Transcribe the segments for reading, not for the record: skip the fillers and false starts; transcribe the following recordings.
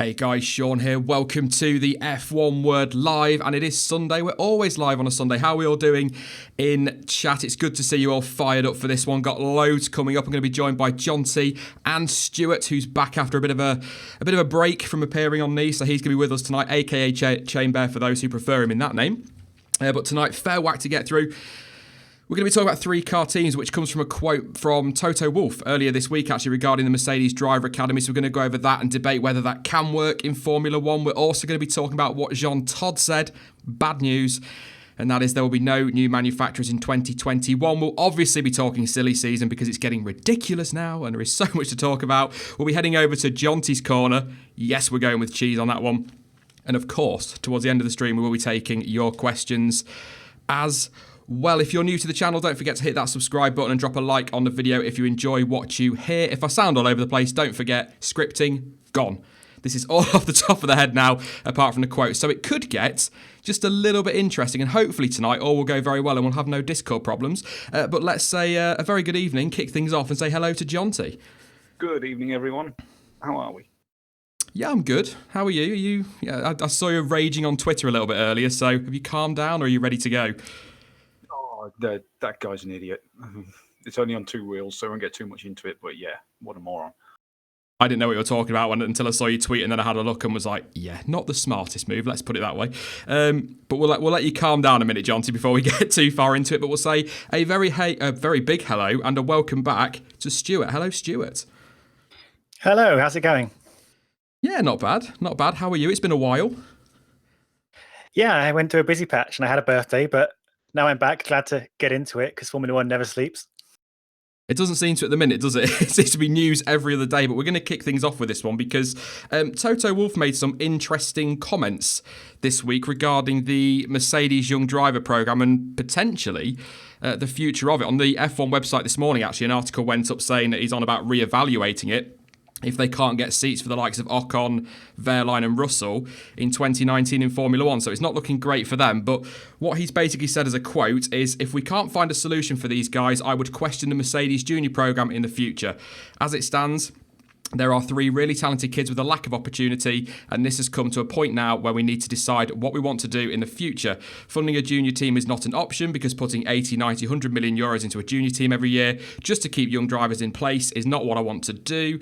Hey guys, Sean here. Welcome to the F1 Word Live, and it is Sunday. We're always live on a Sunday. How are we all doing in chat? It's good to see you all fired up for this one. Got loads coming up. I'm going to be joined by Jonty and Stuart, who's back after a bit of a break from appearing on Nice. So he's going to be with us tonight, aka Chain Bear for those who prefer him in that name. But tonight, fair whack to get through. We're going to be talking about three-car teams, which comes from a quote from Toto Wolff earlier this week, actually, regarding the Mercedes Driver Academy. So we're going to go over that and debate whether that can work in Formula One. We're also going to be talking about what Jean Todt said. Bad news. And that is there will be no new manufacturers in 2021. We'll obviously be talking silly season because it's getting ridiculous now and there is so much to talk about. We'll be heading over to Jonty's Corner. Yes, we're going with cheese on that one. And of course, towards the end of the stream, we will be taking your questions as well. If you're new to the channel, don't forget to hit that subscribe button and drop a like on the video if you enjoy what you hear. If I sound all over the place, don't forget, scripting, gone. This is all off the top of the head now, apart from the quote. So it could get just a little bit interesting, and hopefully tonight all will go very well and we'll have no Discord problems. But let's say a very good evening, kick things off and say hello to Jonty. Good evening, everyone. How are we? Yeah, I'm good. How are you? I saw you raging on Twitter a little bit earlier, so have you calmed down or are you ready to go? That guy's an idiot. It's only on two wheels, so I won't get too much into it, but yeah, what a moron. I didn't know what you were talking about until I saw you tweet, and then I had a look and was like, yeah, not the smartest move, let's put it that way. But we'll let you calm down a minute, Jonty, before we get too far into it, but we'll say a very big hello and a welcome back to Stuart. Hello, Stuart. Hello, how's it going? Yeah, not bad. How are you? It's been a while. Yeah, I went to a busy patch and I had a birthday, but now I'm back, glad to get into it because Formula One never sleeps. It doesn't seem to at the minute, does it? It seems to be news every other day, but we're going to kick things off with this one because Toto Wolff made some interesting comments this week regarding the Mercedes Young Driver Programme and potentially the future of it. On the F1 website this morning, actually, an article went up saying that he's on about re-evaluating it if they can't get seats for the likes of Ocon, Wehrlein and Russell in 2019 in Formula One. So it's not looking great for them. But what he's basically said as a quote is, if we can't find a solution for these guys, I would question the Mercedes Junior programme in the future. As it stands, there are three really talented kids with a lack of opportunity, and this has come to a point now where we need to decide what we want to do in the future. Funding a junior team is not an option because putting 80, 90, 100 million euros into a junior team every year just to keep young drivers in place is not what I want to do.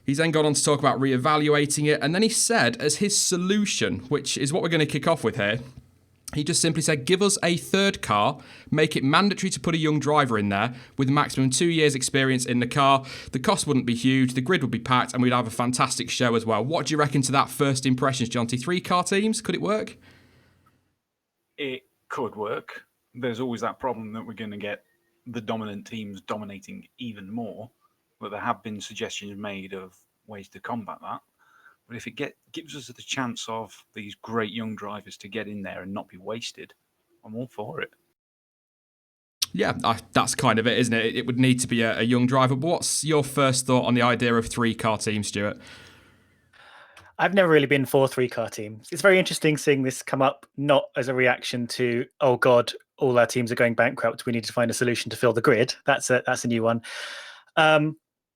He's then gone on to talk about re-evaluating it, and then he said as his solution, which is what we're going to kick off with here, he just simply said, give us a third car, make it mandatory to put a young driver in there with maximum 2 years experience in the car. The cost wouldn't be huge, the grid would be packed, and we'd have a fantastic show as well. What do you reckon to that first impressions, Jonty? 3-car teams, could it work? It could work. There's always that problem that we're going to get the dominant teams dominating even more. But there have been suggestions made of ways to combat that. But if it gives us the chance of these great young drivers to get in there and not be wasted, I'm all for it. Yeah, that's kind of it, isn't it? It would need to be a young driver. But what's your first thought on the idea of 3-car teams, Stuart? I've never really been for 3-car teams. It's very interesting seeing this come up, not as a reaction to, oh God, all our teams are going bankrupt, we need to find a solution to fill the grid. That's a new one.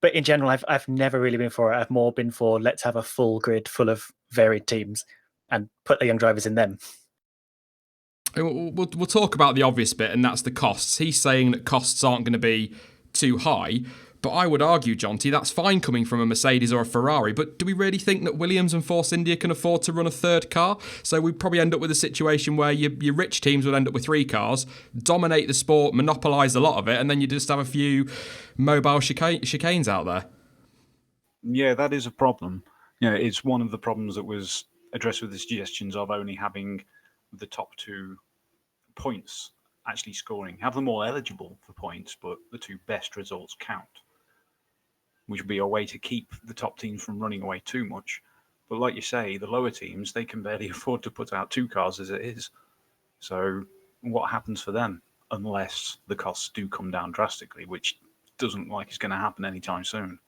But in general, I've never really been for it. I've more been for let's have a full grid full of varied teams and put the young drivers in them. We'll talk about the obvious bit, and that's the costs. He's saying that costs aren't going to be too high, but I would argue, Jonty, that's fine coming from a Mercedes or a Ferrari, but do we really think that Williams and Force India can afford to run a third car? So we'd probably end up with a situation where your rich teams would end up with 3 cars, dominate the sport, monopolise a lot of it, and then you just have a few mobile chicanes out there. Yeah, that is a problem. Yeah, it's one of the problems that was addressed with the suggestions of only having the top 2 points actually scoring. Have them all eligible for points, but the 2 best results count, which would be a way to keep the top teams from running away too much. But like you say, the lower teams, they can barely afford to put out 2 cars as it is. So what happens for them? Unless the costs do come down drastically, which doesn't look like it's going to happen anytime soon.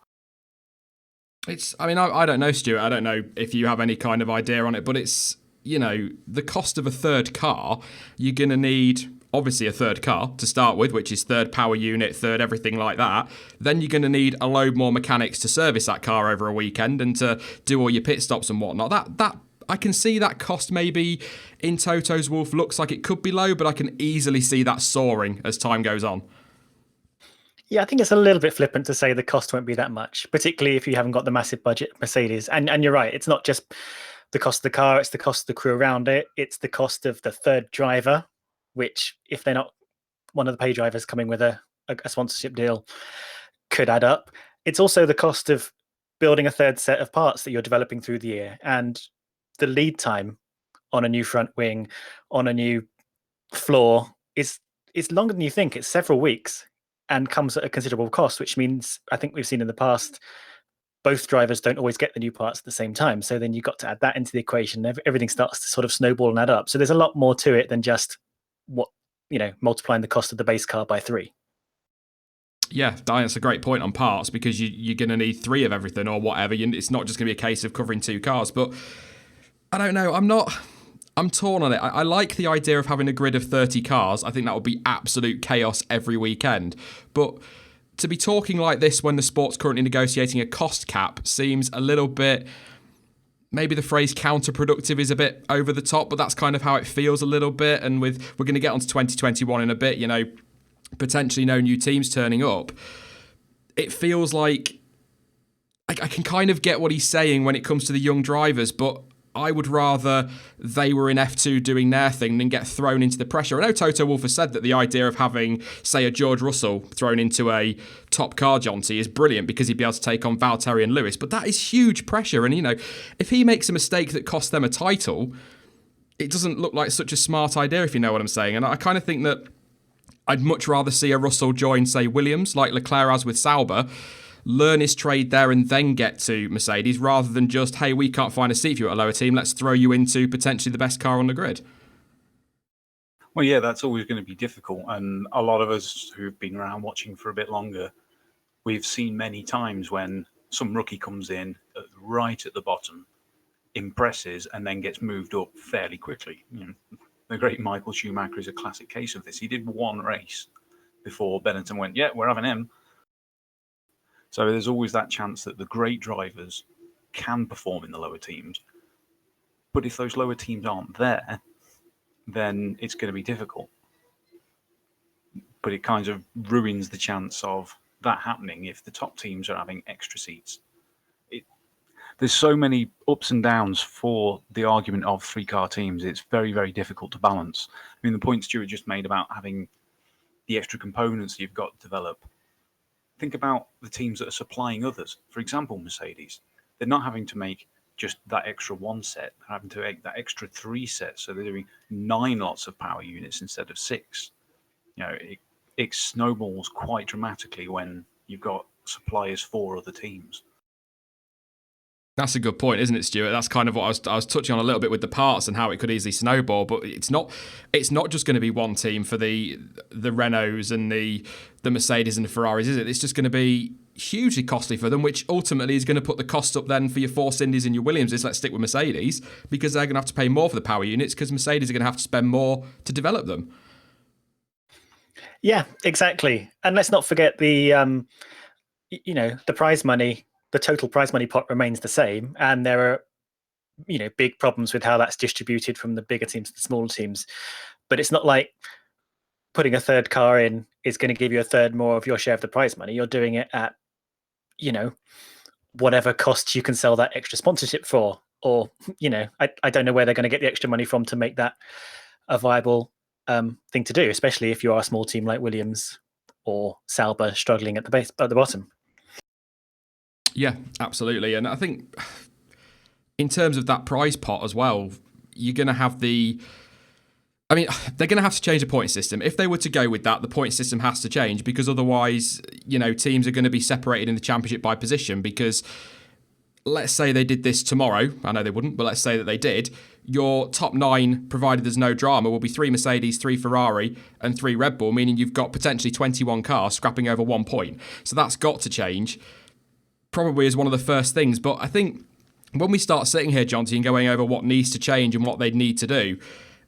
I don't know, Stuart. I don't know if you have any kind of idea on it, but it's, the cost of a third car, you're going to need obviously a third car to start with, which is third power unit, third everything like that. Then you're going to need a load more mechanics to service that car over a weekend and to do all your pit stops and whatnot. That I can see that cost maybe in Toto's Wolff looks like it could be low, but I can easily see that soaring as time goes on. Yeah, I think it's a little bit flippant to say the cost won't be that much, particularly if you haven't got the massive budget Mercedes. And you're right, it's not just the cost of the car, it's the cost of the crew around it, it's the cost of the third driver, which if they're not one of the pay drivers coming with a sponsorship deal could add up. It's also the cost of building a third set of parts that you're developing through the year. And the lead time on a new front wing, on a new floor is longer than you think. It's several weeks and comes at a considerable cost, which means I think we've seen in the past both drivers don't always get the new parts at the same time. So then you've got to add that into the equation. Everything starts to sort of snowball and add up. So there's a lot more to it than just multiplying the cost of the base car by 3. Yeah, that's a great point on parts, because you're going to need 3 of everything or whatever. It's not just going to be a case of covering 2 cars. But I don't know. I'm torn on it. I like the idea of having a grid of 30 cars. I think that would be absolute chaos every weekend. But to be talking like this when the sport's currently negotiating a cost cap seems a little bit... Maybe the phrase counterproductive is a bit over the top, but that's kind of how it feels a little bit. And we're going to get onto 2021 in a bit, potentially no new teams turning up. It feels like I can kind of get what he's saying when it comes to the young drivers, but I would rather they were in F2 doing their thing than get thrown into the pressure. I know Toto Wolff has said that the idea of having, say, a George Russell thrown into a top car Jonty is brilliant because he'd be able to take on Valtteri and Lewis, but that is huge pressure. And, if he makes a mistake that costs them a title, it doesn't look like such a smart idea, if you know what I'm saying. And I kind of think that I'd much rather see a Russell join, say, Williams, like Leclerc has with Sauber, learn his trade there and then get to Mercedes, rather than just, hey, we can't find a seat for you at a lower team, let's throw you into potentially the best car on the grid. Well, yeah, that's always going to be difficult. And a lot of us who've been around watching for a bit longer, we've seen many times when some rookie comes in right at the bottom, impresses, and then gets moved up fairly quickly. The great Michael Schumacher is a classic case of this. He did one race before Benetton went, yeah, we're having him. So there's always that chance that the great drivers can perform in the lower teams. But if those lower teams aren't there, then it's going to be difficult. But it kind of ruins the chance of that happening if the top teams are having extra seats. There's so many ups and downs for the argument of 3-car teams. It's very, very difficult to balance. I mean, the point Stuart just made about having the extra components you've got to develop. Think about the teams that are supplying others. For example, Mercedes. They're not having to make just that extra 1 set. They're having to make that extra 3 sets. So they're doing 9 lots of power units instead of 6. It snowballs quite dramatically when you've got suppliers for other teams. That's a good point, isn't it, Stuart? That's kind of what I was touching on a little bit with the parts and how it could easily snowball. But it's not just going to be one team for the Renaults and the Mercedes and the Ferraris, is it? It's just going to be hugely costly for them, which ultimately is going to put the cost up then for your Force Indies and your Williamses. Let's stick with Mercedes, because they're going to have to pay more for the power units because Mercedes are going to have to spend more to develop them. Yeah, exactly. And let's not forget the prize money. The total prize money pot remains the same, and there are, big problems with how that's distributed from the bigger teams to the smaller teams. But it's not like putting a third car in is going to give you a third more of your share of the prize money. You're doing it at, whatever cost you can sell that extra sponsorship for, or, I don't know where they're going to get the extra money from to make that a viable thing to do, especially if you are a small team like Williams or Sauber struggling at the bottom. Yeah, absolutely. And I think in terms of that prize pot as well, you're going to have they're going to have to change the point system. If they were to go with that, the point system has to change, because otherwise, teams are going to be separated in the championship by position. Because let's say they did this tomorrow. I know they wouldn't, but let's say that they did. Your top 9, provided there's no drama, will be 3 Mercedes, 3 Ferrari, and 3 Red Bull, meaning you've got potentially 21 cars scrapping over 1 point. So that's got to change. Probably is one of the first things. But I think when we start sitting here, Jonty, and going over what needs to change and what they'd need to do,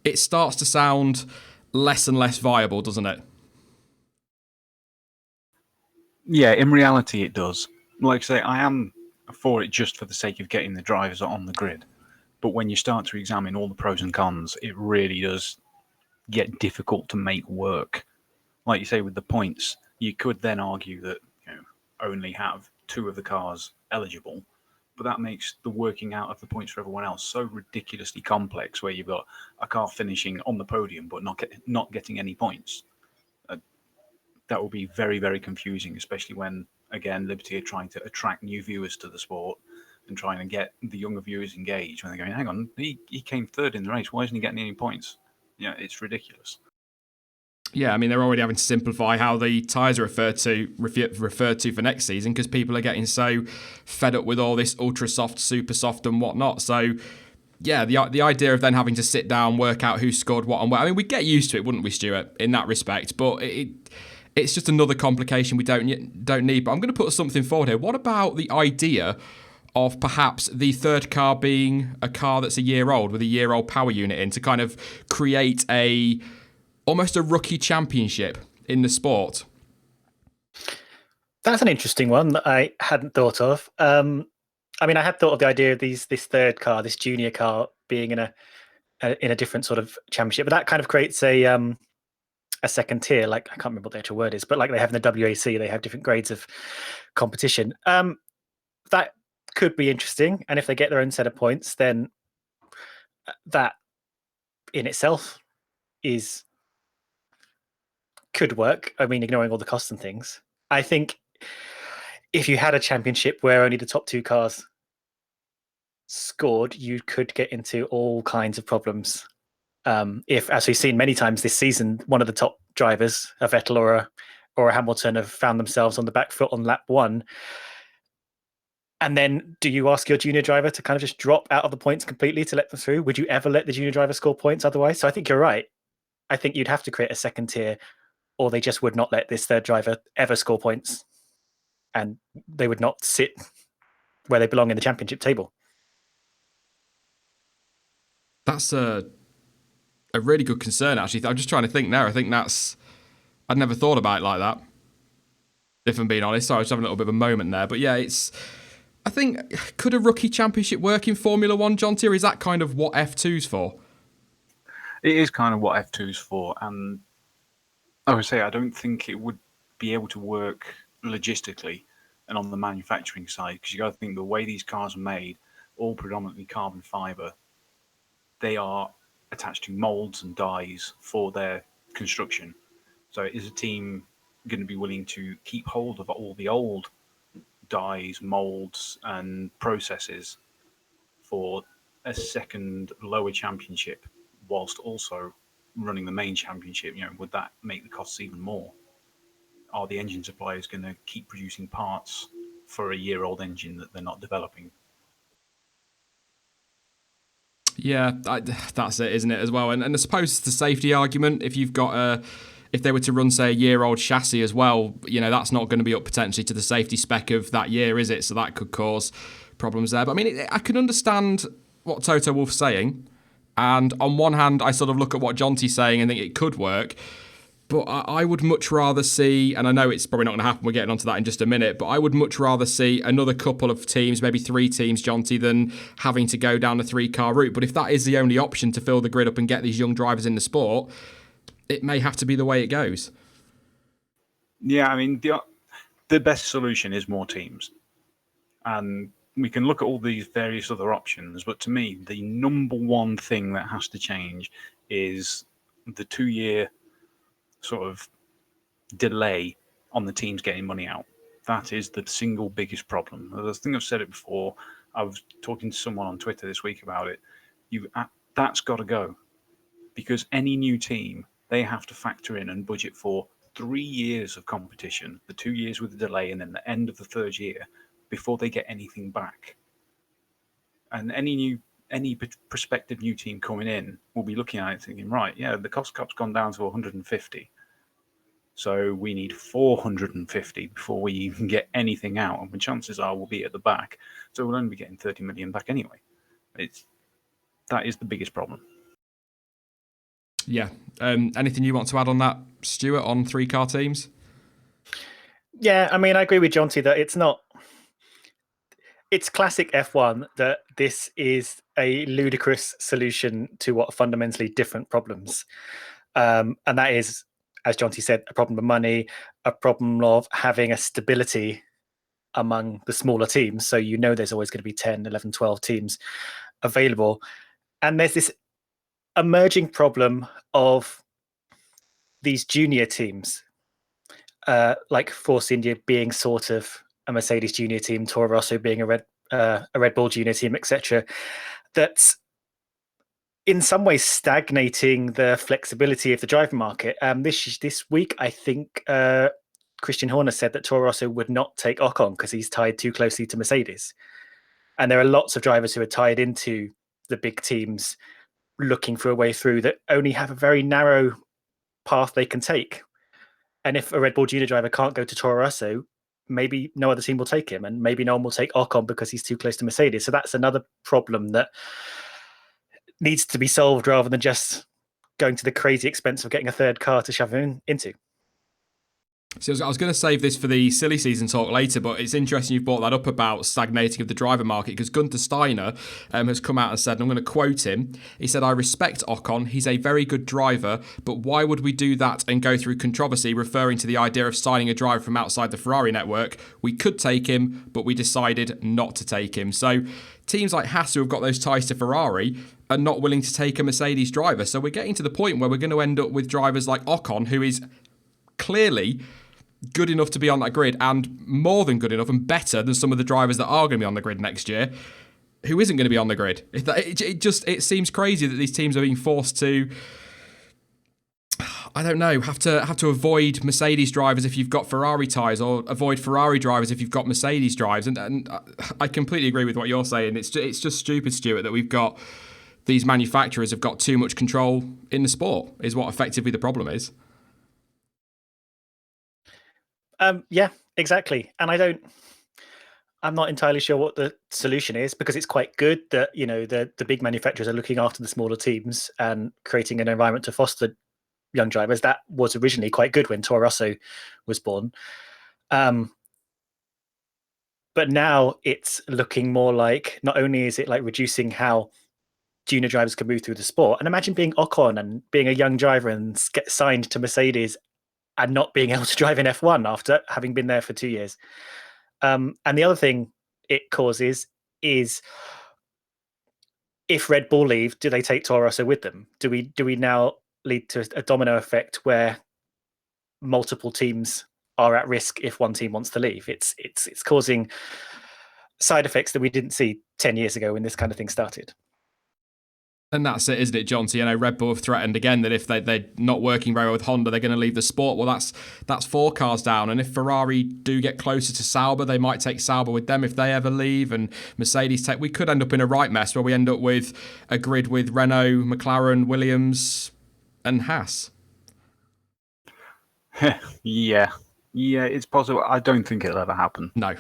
it starts to sound less and less viable, doesn't it? Yeah, in reality, it does. Like I say, I am for it just for the sake of getting the drivers on the grid. But when you start to examine all the pros and cons, it really does get difficult to make work. Like you say, with the points, you could then argue that only have 2 of the cars eligible, but that makes the working out of the points for everyone else so ridiculously complex, where you've got a car finishing on the podium but not getting any points. That will be very, very confusing, especially when, again, Liberty are trying to attract new viewers to the sport and trying to get the younger viewers engaged when they're going, hang on, he came third in the race. Why isn't he getting any points? Yeah, it's ridiculous. Yeah, I mean, they're already having to simplify how the tyres are referred to for next season, because people are getting so fed up with all this ultra soft, super soft and whatnot. So, yeah, the idea of then having to sit down, work out who scored what and where. I mean, we'd get used to it, wouldn't we, Stuart, in that respect? But it's just another complication we don't need. But I'm going to put something forward here. What about the idea of perhaps the third car being a car that's a year old with a year-old power unit in, to kind of create almost a rookie championship in the sport? That's an interesting one that I hadn't thought of. I mean, I had thought of the idea of this third car, this junior car, being in a different sort of championship, but that kind of creates a second tier. Like, I can't remember what the actual word is, but like they have in the WAC, they have different grades of competition. That could be interesting, and if they get their own set of points, then that in itself could work. I mean, ignoring all the costs and things. I think if you had a championship where only the top 2 cars scored, you could get into all kinds of problems. If, as we've seen many times this season, one of the top drivers, a Vettel or a Hamilton, have found themselves on the back foot on lap 1, and then do you ask your junior driver to kind of just drop out of the points completely to let them through? Would you ever let the junior driver score points otherwise? So I think you're right. I think you'd have to create a second tier, or they just would not let this third driver ever score points, and they would not sit where they belong in the championship table. That's a really good concern, actually. I'm just trying to think now. I think I'd never thought about it like that, if I'm being honest. So I was having a little bit of a moment there. But yeah, I think, could a rookie championship work in Formula 1, Jonty, or is that kind of what F2's for? It is kind of what F2's for, and I would say I don't think it would be able to work logistically and on the manufacturing side, because you got to think the way these cars are made, all predominantly carbon fiber, they are attached to molds and dies for their construction. So is a team going to be willing to keep hold of all the old dies, molds and processes for a second lower championship whilst also running the main championship? Would that make the costs even more? Are the engine suppliers going to keep producing parts for a year-old engine that they're not developing? Yeah, that's it, isn't it, as well? And I suppose it's the safety argument. If you've got if they were to run, say, a year-old chassis as well, that's not going to be up potentially to the safety spec of that year, is it? So that could cause problems there. But I mean, I can understand what Toto Wolff's saying. And on one hand, I sort of look at what Jonty's saying and think it could work. But I would much rather see, and I know it's probably not going to happen, we're getting onto that in just a minute, but I would much rather see another couple of teams, maybe 3 teams, Jonty, than having to go down the 3-car route. But if that is the only option to fill the grid up and get these young drivers in the sport, it may have to be the way it goes. Yeah, I mean, the best solution is more teams. And we can look at all these various other options, but to me, the number one thing that has to change is the 2-year sort of delay on the teams getting money out. That is the single biggest problem. I think I've said it before. I was talking to someone on Twitter this week about it. That's got to go, because any new team, they have to factor in and budget for 3 years of competition, the 2 years with the delay, and then the end of the 3rd year before they get anything back. And any prospective new team coming in will be looking at it thinking, right, yeah, the cost cap's gone down to 150. So we need 450 before we even get anything out. And the chances are we'll be at the back. So we'll only be getting 30 million back anyway. That is the biggest problem. Yeah. Anything you want to add on that, Stuart, on 3-car teams? Yeah, I mean, I agree with Jonty that it's classic F1 that this is a ludicrous solution to what are fundamentally different problems. And that is, as Jonty said, a problem of money, a problem of having a stability among the smaller teams. So there's always going to be 10, 11, 12 teams available. And there's this emerging problem of these junior teams, like Force India being sort of a Mercedes junior team, Toro Rosso being a Red Bull junior team, etc. That's in some ways stagnating the flexibility of the driver market. This week, I think Christian Horner said that Toro Rosso would not take Ocon because he's tied too closely to Mercedes. And there are lots of drivers who are tied into the big teams looking for a way through that only have a very narrow path they can take. And if a Red Bull junior driver can't go to Toro Rosso, maybe no other team will take him, and maybe no one will take Ocon because he's too close to Mercedes. So that's another problem that needs to be solved rather than just going to the crazy expense of getting a third car to shove him into. So I was going to save this for the silly season talk later, but it's interesting you've brought that up about stagnating of the driver market, because Gunther Steiner has come out and said, and I'm going to quote him, he said, "I respect Ocon, he's a very good driver, but why would we do that and go through controversy referring to the idea of signing a driver from outside the Ferrari network? We could take him, but we decided not to take him." So teams like Haas, who have got those ties to Ferrari, are not willing to take a Mercedes driver. So we're getting to the point where we're going to end up with drivers like Ocon, who is clearly good enough to be on that grid, and more than good enough and better than some of the drivers that are going to be on the grid next year, who isn't going to be on the grid. It seems crazy that these teams are being forced to, I don't know, have to avoid Mercedes drivers if you've got Ferrari ties, or avoid Ferrari drivers if you've got Mercedes drives. And I completely agree with what you're saying. It's just stupid, Stuart, that we've got these manufacturers have got too much control in the sport, is what effectively the problem is. Yeah, exactly. And I'm not entirely sure what the solution is, because it's quite good that, the big manufacturers are looking after the smaller teams and creating an environment to foster young drivers. That was originally quite good when Toro Rosso was born. But now it's looking more like, not only is it like reducing how junior drivers can move through the sport, and imagine being Ocon and being a young driver and get signed to Mercedes and not being able to drive in F1 after having been there for 2 years. And the other thing it causes is, if Red Bull leave, do they take Toro Rosso with them? Do we now lead to a domino effect where multiple teams are at risk if one team wants to leave? It's causing side effects that we didn't see 10 years ago when this kind of thing started. And that's it, isn't it, Jonty? Red Bull have threatened again that if they're not working very well with Honda, they're going to leave the sport. Well, that's 4 cars down. And if Ferrari do get closer to Sauber, they might take Sauber with them if they ever leave. And Mercedes we could end up in a right mess where we end up with a grid with Renault, McLaren, Williams, and Haas. Yeah, it's possible. I don't think it'll ever happen. No.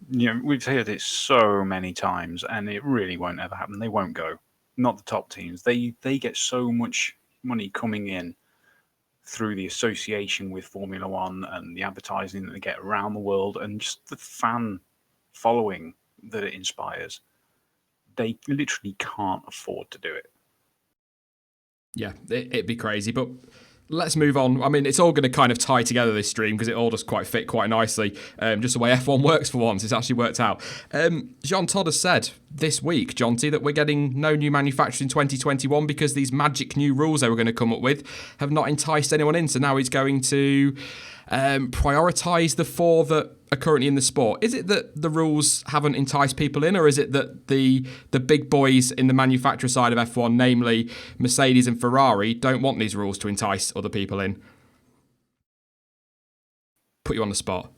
We've heard it so many times, and it really won't ever happen. They won't go. Not the top teams. They get so much money coming in through the association with Formula One and the advertising that they get around the world, and just the fan following that it inspires. They literally can't afford to do it. Yeah, it'd be crazy, but let's move on. I mean, it's all going to kind of tie together this stream because it all just fit quite nicely. Just the way F1 works for once, it's actually worked out. Jean Todt has said this week, Jonty, that we're getting no new manufacturers in 2021 because these magic new rules they were going to come up with have not enticed anyone in. So now he's going to prioritise the 4 that are currently in the sport. Is it that the rules haven't enticed people in, or is it that the big boys in the manufacturer side of F1, namely Mercedes and Ferrari, don't want these rules to entice other people in? Put you on the spot.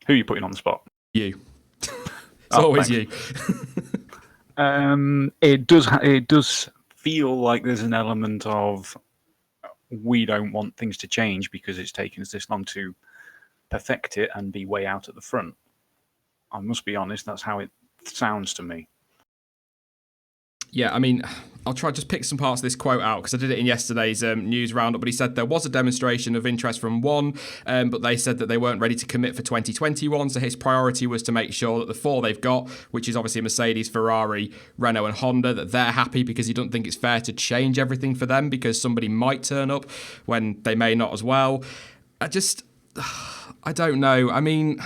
Who are you putting on the spot? You. It's always thanks. You. It does feel like there's an element of, we don't want things to change because it's taken us this long to perfect it and be way out at the front. I must be honest, that's how it sounds to me. Yeah, I mean, I'll try to just pick some parts of this quote out because I did it in yesterday's news roundup. But he said there was a demonstration of interest from one, but they said that they weren't ready to commit for 2021. So his priority was to make sure that the four they've got, which is obviously Mercedes, Ferrari, Renault, and Honda, that they're happy because he doesn't think it's fair to change everything for them because somebody might turn up when they may not as well. I don't know. I mean,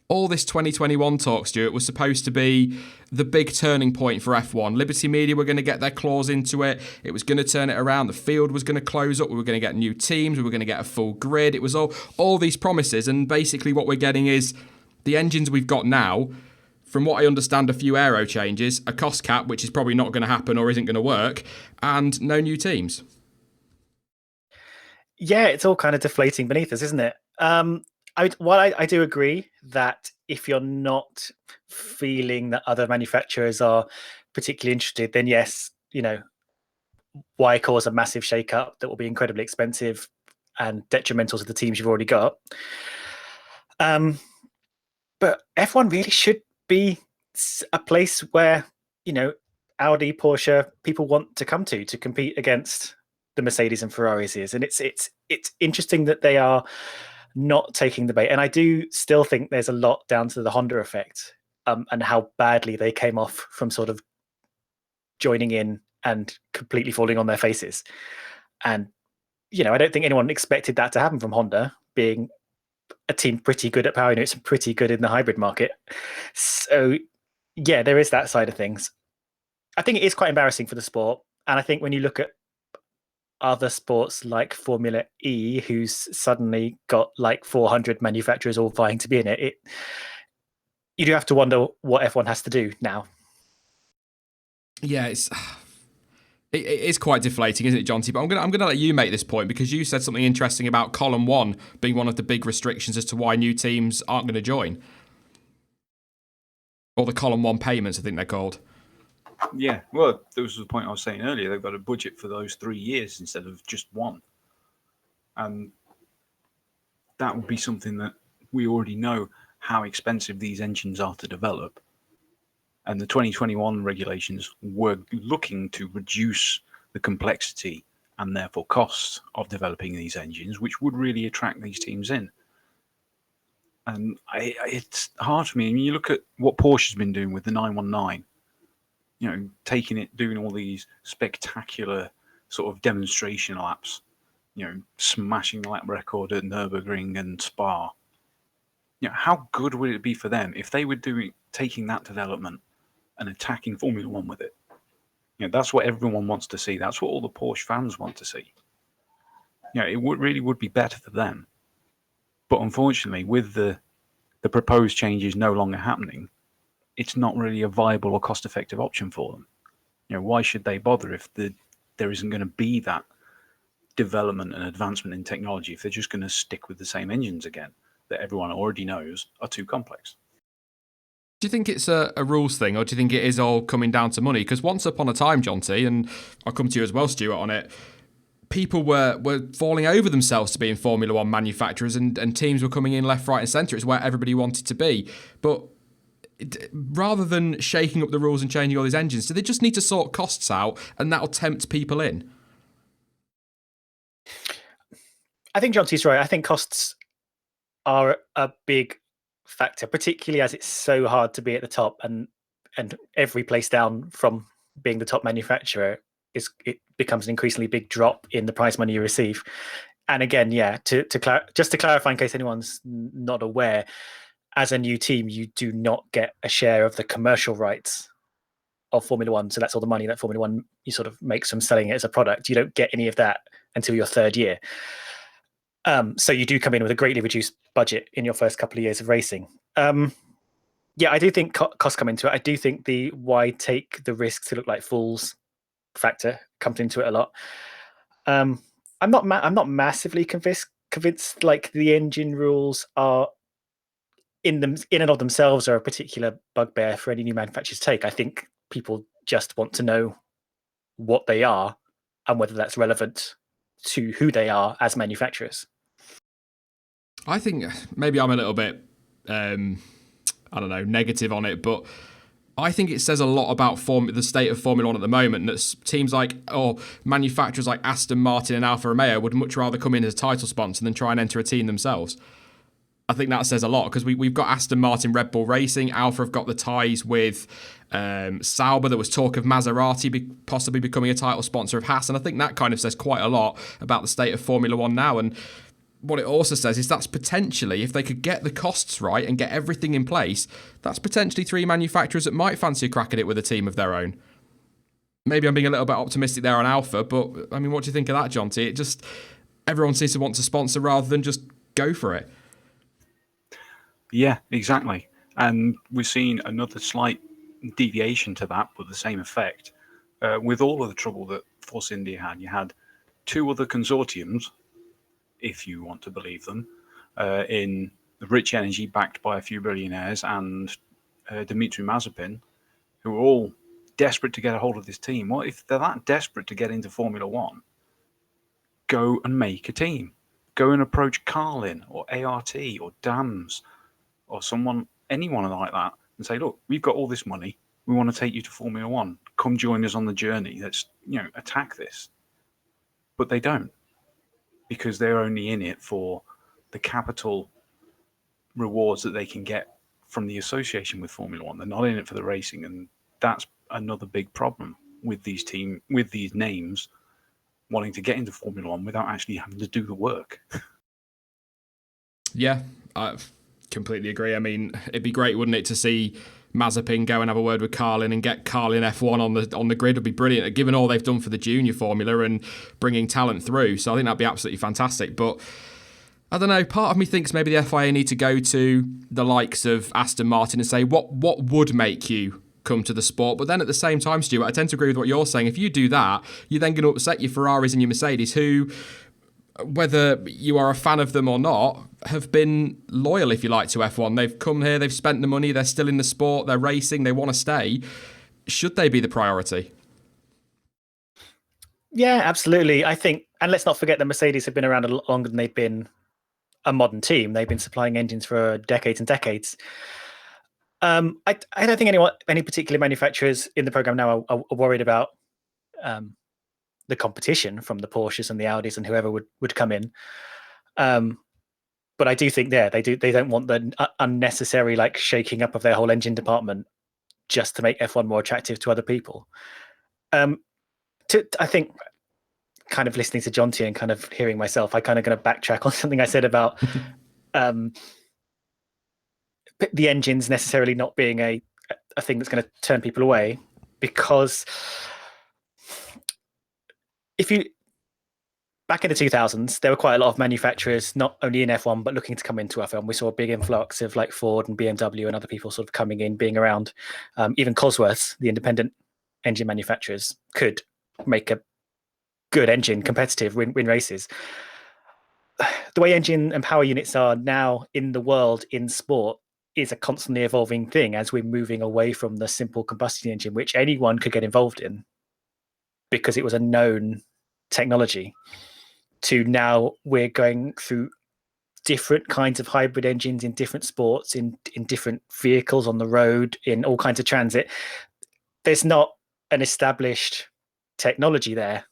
all this 2021 talk, Stuart, was supposed to be the big turning point for F1. Liberty Media were going to get their claws into it. It was going to turn it around. The field was going to close up. We were going to get new teams. We were going to get a full grid. It was all these promises. And basically what we're getting is the engines we've got now, from what I understand, a few aero changes, a cost cap, which is probably not going to happen or isn't going to work, and no new teams. Yeah, it's all kind of deflating beneath us, isn't it? I do agree that if you're not feeling that other manufacturers are particularly interested, then yes, why cause a massive shake-up that will be incredibly expensive and detrimental to the teams you've already got? But F1 really should be a place where, Audi, Porsche, people want to come to compete against the Mercedes and Ferraris is. And it's interesting that they are not taking the bait. And I do still think there's a lot down to the Honda effect and how badly they came off from sort of joining in and completely falling on their faces. And, I don't think anyone expected that to happen from Honda, being a team pretty good at power units and pretty good in the hybrid market. So, yeah, there is that side of things. I think it is quite embarrassing for the sport. And I think when you look at other sports like Formula E, who's suddenly got like 400 manufacturers all vying to be in it, you do have to wonder what F1 has to do now. Yeah, it is quite deflating, isn't it, Jonty? But I'm gonna let you make this point because you said something interesting about column one being one of the big restrictions as to why new teams aren't going to join, or the column one payments, I think they're called. Yeah, well, that was the point I was saying earlier. They've got a budget for those 3 years instead of just one. And that would be something that we already know how expensive these engines are to develop. And the 2021 regulations were looking to reduce the complexity and therefore costs of developing these engines, which would really attract these teams in. And it's hard for me. I mean, you look at what Porsche's been doing with the 919. Taking it, doing all these spectacular sort of demonstration laps, smashing the lap record at Nürburgring and Spa. How good would it be for them if they were taking that development and attacking Formula One with it? That's what everyone wants to see. That's what all the Porsche fans want to see. It really would be better for them. But unfortunately, with the proposed changes no longer happening, it's not really a viable or cost-effective option for them. Why should they bother if there isn't going to be that development and advancement in technology if they're just going to stick with the same engines again that everyone already knows are too complex? Do you think it's a rules thing, or do you think it is all coming down to money? Because once upon a time, Jonty, and I'll come to you as well, Stuart, on it, people were falling over themselves to be in Formula One manufacturers, and teams were coming in left, right, and centre. It's where everybody wanted to be. But rather than shaking up the rules and changing all these engines, do they just need to sort costs out and that'll tempt people in? I think Jonty's right. I think costs are a big factor, particularly as it's so hard to be at the top, and every place down from being the top manufacturer it becomes an increasingly big drop in the prize money you receive. And again, yeah, just to clarify in case anyone's not aware, as a new team, you do not get a share of the commercial rights of Formula One. So that's all the money that Formula One you sort of makes from selling it as a product. You don't get any of that until your third year. So you do come in with a greatly reduced budget in your first couple of years of racing. Yeah, I do think costs come into it. I do think the why take the risk to look like fools factor comes into it a lot. I'm not massively convinced like the engine rules are in and of themselves are a particular bugbear for any new manufacturers to take. I think people just want to know what they are and whether that's relevant to who they are as manufacturers. I think maybe I'm a little bit, I don't know, negative on it, but I think it says a lot about the state of Formula One at the moment, that teams like, or manufacturers like Aston Martin and Alfa Romeo would much rather come in as a title sponsor than try and enter a team themselves. I think that says a lot, because we've got Aston Martin, Red Bull Racing. Alfa have got the ties with Sauber. There was talk of Maserati possibly becoming a title sponsor of Haas, and I think that kind of says quite a lot about the state of Formula One now. And what it also says is that's potentially, if they could get the costs right and get everything in place, that's potentially 3 manufacturers that might fancy a crack at it with a team of their own. Maybe I'm being a little bit optimistic there on Alfa, but I mean, what do you think of that, Jonty? It just, everyone seems to want to sponsor rather than just go for it. Yeah, exactly. And we've seen another slight deviation to that, but the same effect. With all of the trouble that Force India had, you had 2 other consortiums, if you want to believe them, in Rich Energy, backed by a few billionaires, and Dmitry Mazepin, who were all desperate to get a hold of this team. Well, if they're that desperate to get into Formula One, go and make a team. Go and approach Carlin or ART or DAMS or anyone like that, and say, look, we've got all this money. We want to take you to Formula One. Come join us on the journey. Let's, attack this. But they don't, because they're only in it for the capital rewards that they can get from the association with Formula One. They're not in it for the racing, and that's another big problem with these names wanting to get into Formula One without actually having to do the work. Yeah, I completely agree. I mean, it'd be great, wouldn't it, to see Mazepin go and have a word with Carlin and get Carlin F1 on the grid. Would be brilliant, given all they've done for the junior formula and bringing talent through. So I think that'd be absolutely fantastic. But I don't know, part of me thinks maybe the FIA need to go to the likes of Aston Martin and say, what would make you come to the sport? But then at the same time, Stuart, I tend to agree with what you're saying. If you do that, you're then going to upset your Ferraris and your Mercedes, who, whether you are a fan of them or not, have been loyal, if you like, to F1. They've come here, they've spent the money, they're still in the sport, they're racing, they want to stay. Should they be the priority? Yeah, absolutely. I think, and let's not forget that Mercedes have been around a lot longer than they've been a modern team. They've been supplying engines for decades and decades. I don't think any particular manufacturers in the program now are worried about the competition from the Porsches and the Audis and whoever would come in. But I do think they don't want the unnecessary shaking up of their whole engine department just to make F1 more attractive to other people. I think, kind of listening to Jonty and kind of hearing myself, I kind of going to backtrack on something I said about the engines necessarily not being a thing that's going to turn people away, because if you back in the 2000s, there were quite a lot of manufacturers, not only in F1, but looking to come into F1. We saw a big influx of Ford and BMW and other people sort of coming in, being around. Even Cosworth, the independent engine manufacturers, could make a good engine competitive, win races. The way engine and power units are now in the world, in sport, is a constantly evolving thing as we're moving away from the simple combustion engine, which anyone could get involved in because it was a known technology, to now we're going through different kinds of hybrid engines in different sports, in different vehicles on the road, in all kinds of transit. There's not an established technology there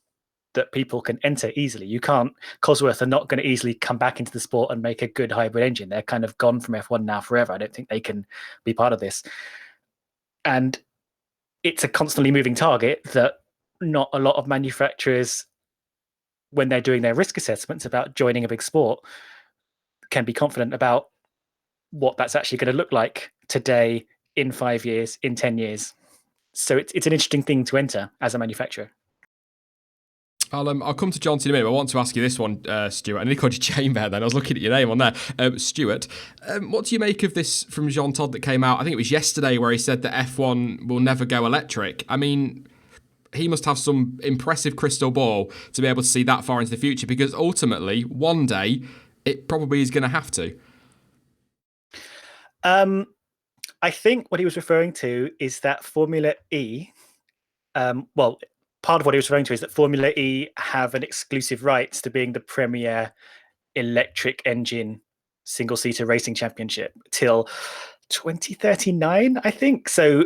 that people can enter easily. You can't, Cosworth are not going to easily come back into the sport and make a good hybrid engine. They're kind of gone from F1 now forever. I don't think they can be part of this. And it's a constantly moving target that not a lot of manufacturers, when they're doing their risk assessments about joining a big sport, can be confident about what that's actually going to look like today, in 5 years, in 10 years. So it's an interesting thing to enter as a manufacturer. I'll come to Jonty in a minute. I want to ask you this one, Stuart. I nearly called you Chain Bear then. I was looking at your name on there. Stuart, what do you make of this from Jean Todt that came out, I think it was yesterday, where he said that F1 will never go electric? I mean, he must have some impressive crystal ball to be able to see that far into the future, because ultimately, one day, it probably is going to have to. I think what he was referring to is that Formula E, part of what he was referring to is that Formula E have an exclusive rights to being the premier electric engine single-seater racing championship till 2039, I think. So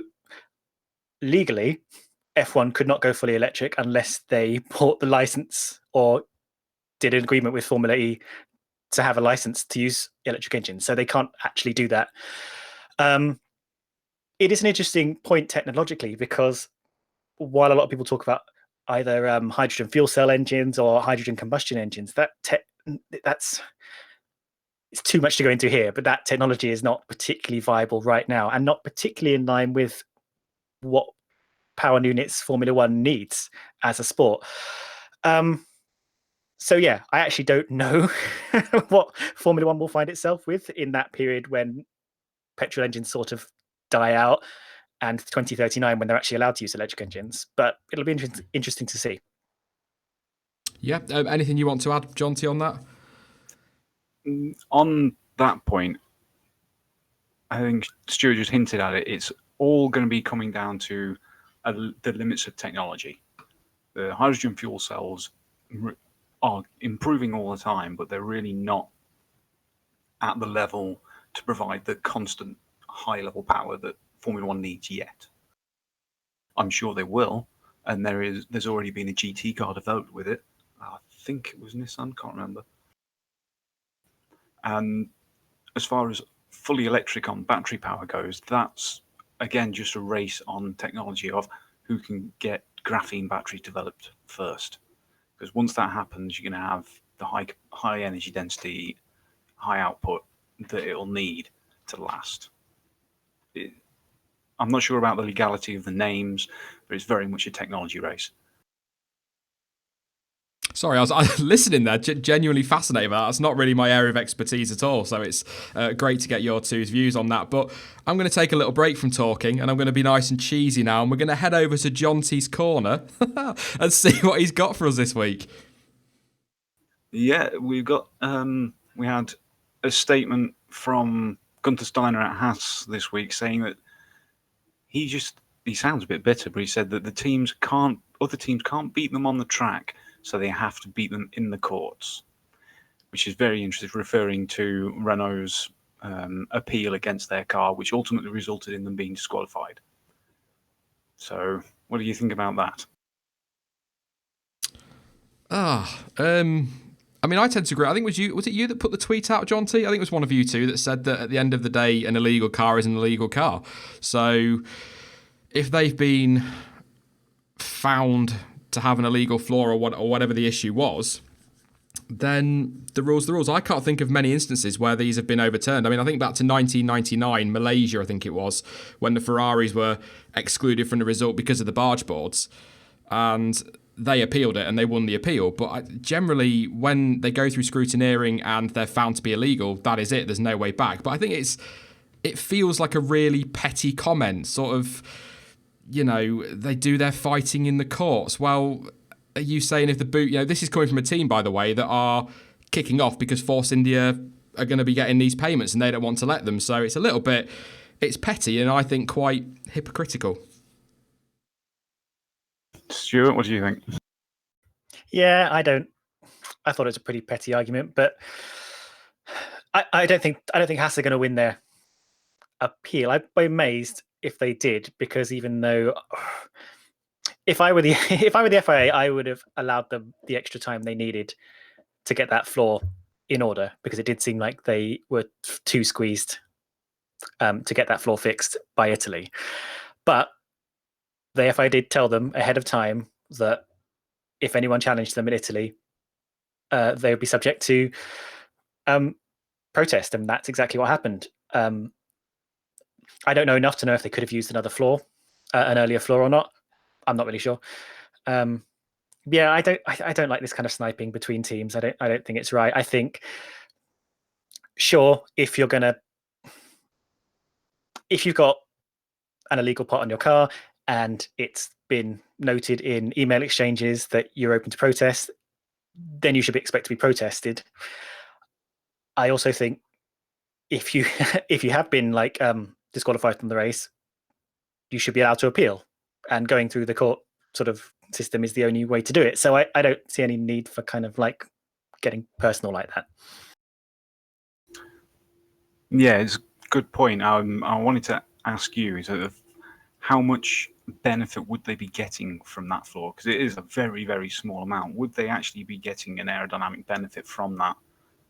legally, F1 could not go fully electric unless they bought the license or did an agreement with Formula E to have a license to use electric engines. So they can't actually do that. It is an interesting point technologically, because while a lot of people talk about either hydrogen fuel cell engines or hydrogen combustion engines, that's it's too much to go into here, but that technology is not particularly viable right now, and not particularly in line with what power units Formula One needs as a sport. So yeah, I actually don't know what Formula One will find itself with in that period when petrol engines sort of die out, and 2039 when they're actually allowed to use electric engines. But it'll be interesting to see. Yeah. Anything you want to add, Jonty, on that? On that point, I think Stuart just hinted at it. It's all going to be coming down to the limits of technology. The hydrogen fuel cells are improving all the time, but they're really not at the level to provide the constant high-level power that Formula One needs yet. I'm sure they will, and there's already been a GT car developed with it. I think it was Nissan, can't remember. And as far as fully electric on battery power goes, that's again just a race on technology of who can get graphene batteries developed first. Because once that happens, you're going to have the high energy density, high output that it'll need to last. I'm not sure about the legality of the names, but it's very much a technology race. Sorry, I was listening there, genuinely fascinated by that. That's not really my area of expertise at all, so it's great to get your two's views on that. But I'm going to take a little break from talking, and I'm going to be nice and cheesy now, and we're going to head over to Jonty's corner and see what he's got for us this week. Yeah, we had a statement from Gunther Steiner at Haas this week saying that he sounds a bit bitter, but he said that other teams can't beat them on the track, so they have to beat them in the courts, which is very interesting, referring to Renault's appeal against their car, which ultimately resulted in them being disqualified. So, what do you think about that? I mean, I tend to agree. I think was it you that put the tweet out, Jonty? I think it was one of you two that said that at the end of the day, an illegal car is an illegal car. So if they've been found to have an illegal flaw or whatever the issue was, then the rule's the rules. I can't think of many instances where these have been overturned. I mean, I think back to 1999, Malaysia, I think it was, when the Ferraris were excluded from the result because of the barge boards. And they appealed it and they won the appeal. But generally, when they go through scrutineering and they're found to be illegal, that is it. There's no way back. But I think it feels like a really petty comment, sort of, you know, they do their fighting in the courts. Well, are you saying if the boot, you know, this is coming from a team, by the way, that are kicking off because Force India are going to be getting these payments and they don't want to let them. So it's a little bit, it's petty and I think quite hypocritical. Stuart, what do you think? Yeah, I thought it was a pretty petty argument, but I don't think Haas are going to win their appeal. I'd be amazed if they did, because even though if I were the FIA, I would have allowed them the extra time they needed to get that flaw in order, because it did seem like they were too squeezed to get that flaw fixed by Italy. But the FIA did tell them ahead of time that if anyone challenged them in Italy, they would be subject to protest, and that's exactly what happened. I don't know enough to know if they could have used another flaw, an earlier flaw or not. I'm not really sure. Yeah, I don't like this kind of sniping between teams. I don't think it's right. I think, sure, if you've got an illegal part on your car and it's been noted in email exchanges that you're open to protest, then you should expect to be protested. I also think if you have been disqualified from the race, you should be allowed to appeal, and going through the court sort of system is the only way to do it. So I don't see any need for kind of like getting personal like that. Yeah, it's a good point. I wanted to ask you, how much benefit would they be getting from that floor? Because it is a very, very small amount. Would they actually be getting an aerodynamic benefit from that,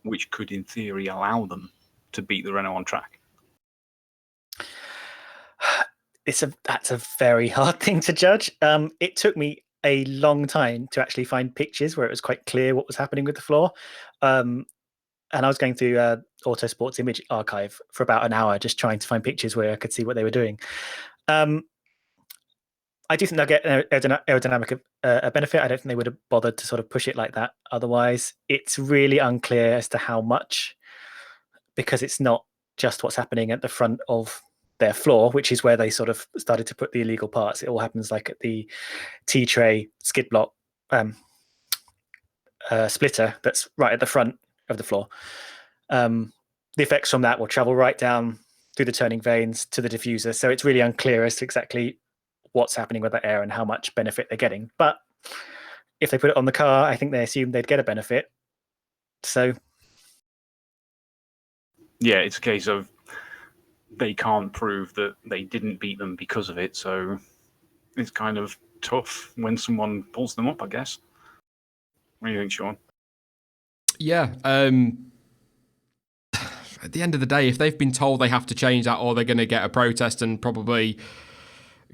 which could, in theory, allow them to beat the Renault on track? That's a very hard thing to judge. It took me a long time to actually find pictures where it was quite clear what was happening with the floor. And I was going through Autosport's image archive for about an hour, just trying to find pictures where I could see what they were doing. I do think they'll get an aerodynamic benefit. I don't think they would have bothered to sort of push it like that. Otherwise, it's really unclear as to how much, because it's not just what's happening at the front of their floor, which is where they sort of started to put the illegal parts. It all happens like at the T-tray skid block splitter that's right at the front of the floor. The effects from that will travel right down through the turning vanes to the diffuser. So it's really unclear as to exactly what's happening with that air and how much benefit they're getting. But if they put it on the car, I think they assumed they'd get a benefit. So yeah, it's a case of they can't prove that they didn't beat them because of it. So it's kind of tough when someone pulls them up, I guess. What do you think, Sean? Yeah. At the end of the day, if they've been told they have to change that or they're going to get a protest and probably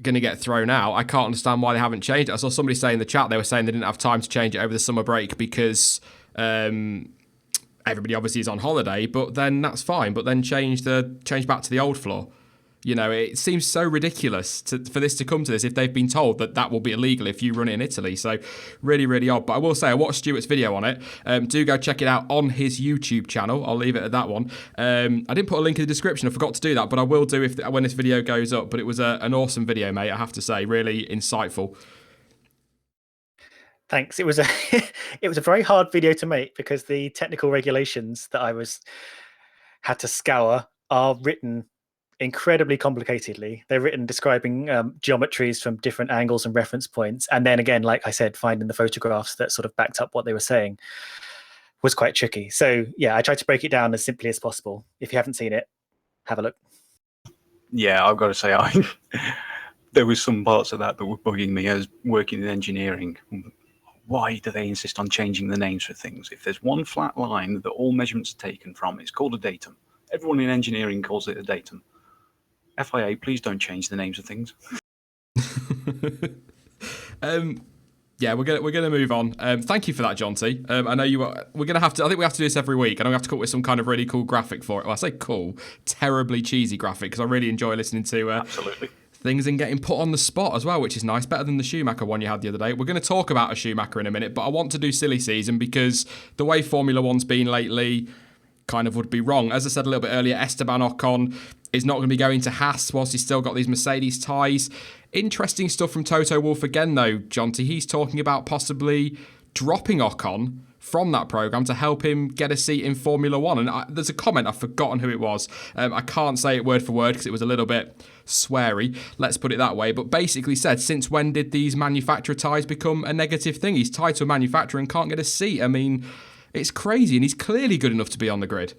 going to get thrown out, I can't understand why they haven't changed it. I saw somebody say in the chat they were saying they didn't have time to change it over the summer break because everybody obviously is on holiday, but then that's fine. But then change back to the old floor. You know, it seems so ridiculous for this to come to this if they've been told that will be illegal if you run it in Italy. So really, really odd. But I will say, I watched Stuart's video on it. Do go check it out on his YouTube channel. I'll leave it at that one. I didn't put a link in the description. I forgot to do that, but I will do when this video goes up. But it was an awesome video, mate, I have to say. Really insightful. Thanks. It was a very hard video to make because the technical regulations that I had to scour are written incredibly complicatedly. They're written describing geometries from different angles and reference points, and then again, like I said, finding the photographs that sort of backed up what they were saying was quite tricky. So yeah, I tried to break it down as simply as possible. If you haven't seen it, have a look. Yeah, I've got to say, there was some parts of that were bugging me as working in engineering. Why do they insist on changing the names for things? If there's one flat line that all measurements are taken from, it's called a datum. Everyone in engineering calls it a datum. FIA, please don't change the names of things. Yeah, we're gonna move on. Thank you for that, Jonty. I know we're gonna have to. I think we have to do this every week, and I'm gonna have to come up with some kind of really cool graphic for it. Well, I say cool, terribly cheesy graphic because I really enjoy listening to Absolutely. things and getting put on the spot as well, which is nice. Better than the Schumacher one you had the other day. We're going to talk about a Schumacher in a minute, but I want to do silly season because the way Formula One's been lately kind of would be wrong. As I said a little bit earlier, Esteban Ocon is not going to be going to Haas whilst he's still got these Mercedes ties. Interesting stuff from Toto Wolff again, though, Jonty. He's talking about possibly dropping Ocon from that programme to help him get a seat in Formula One. And there's a comment, I've forgotten who it was. I can't say it word for word because it was a little bit sweary, let's put it that way. But basically said, since when did these manufacturer ties become a negative thing? He's tied to a manufacturer and can't get a seat. I mean, it's crazy, and he's clearly good enough to be on the grid.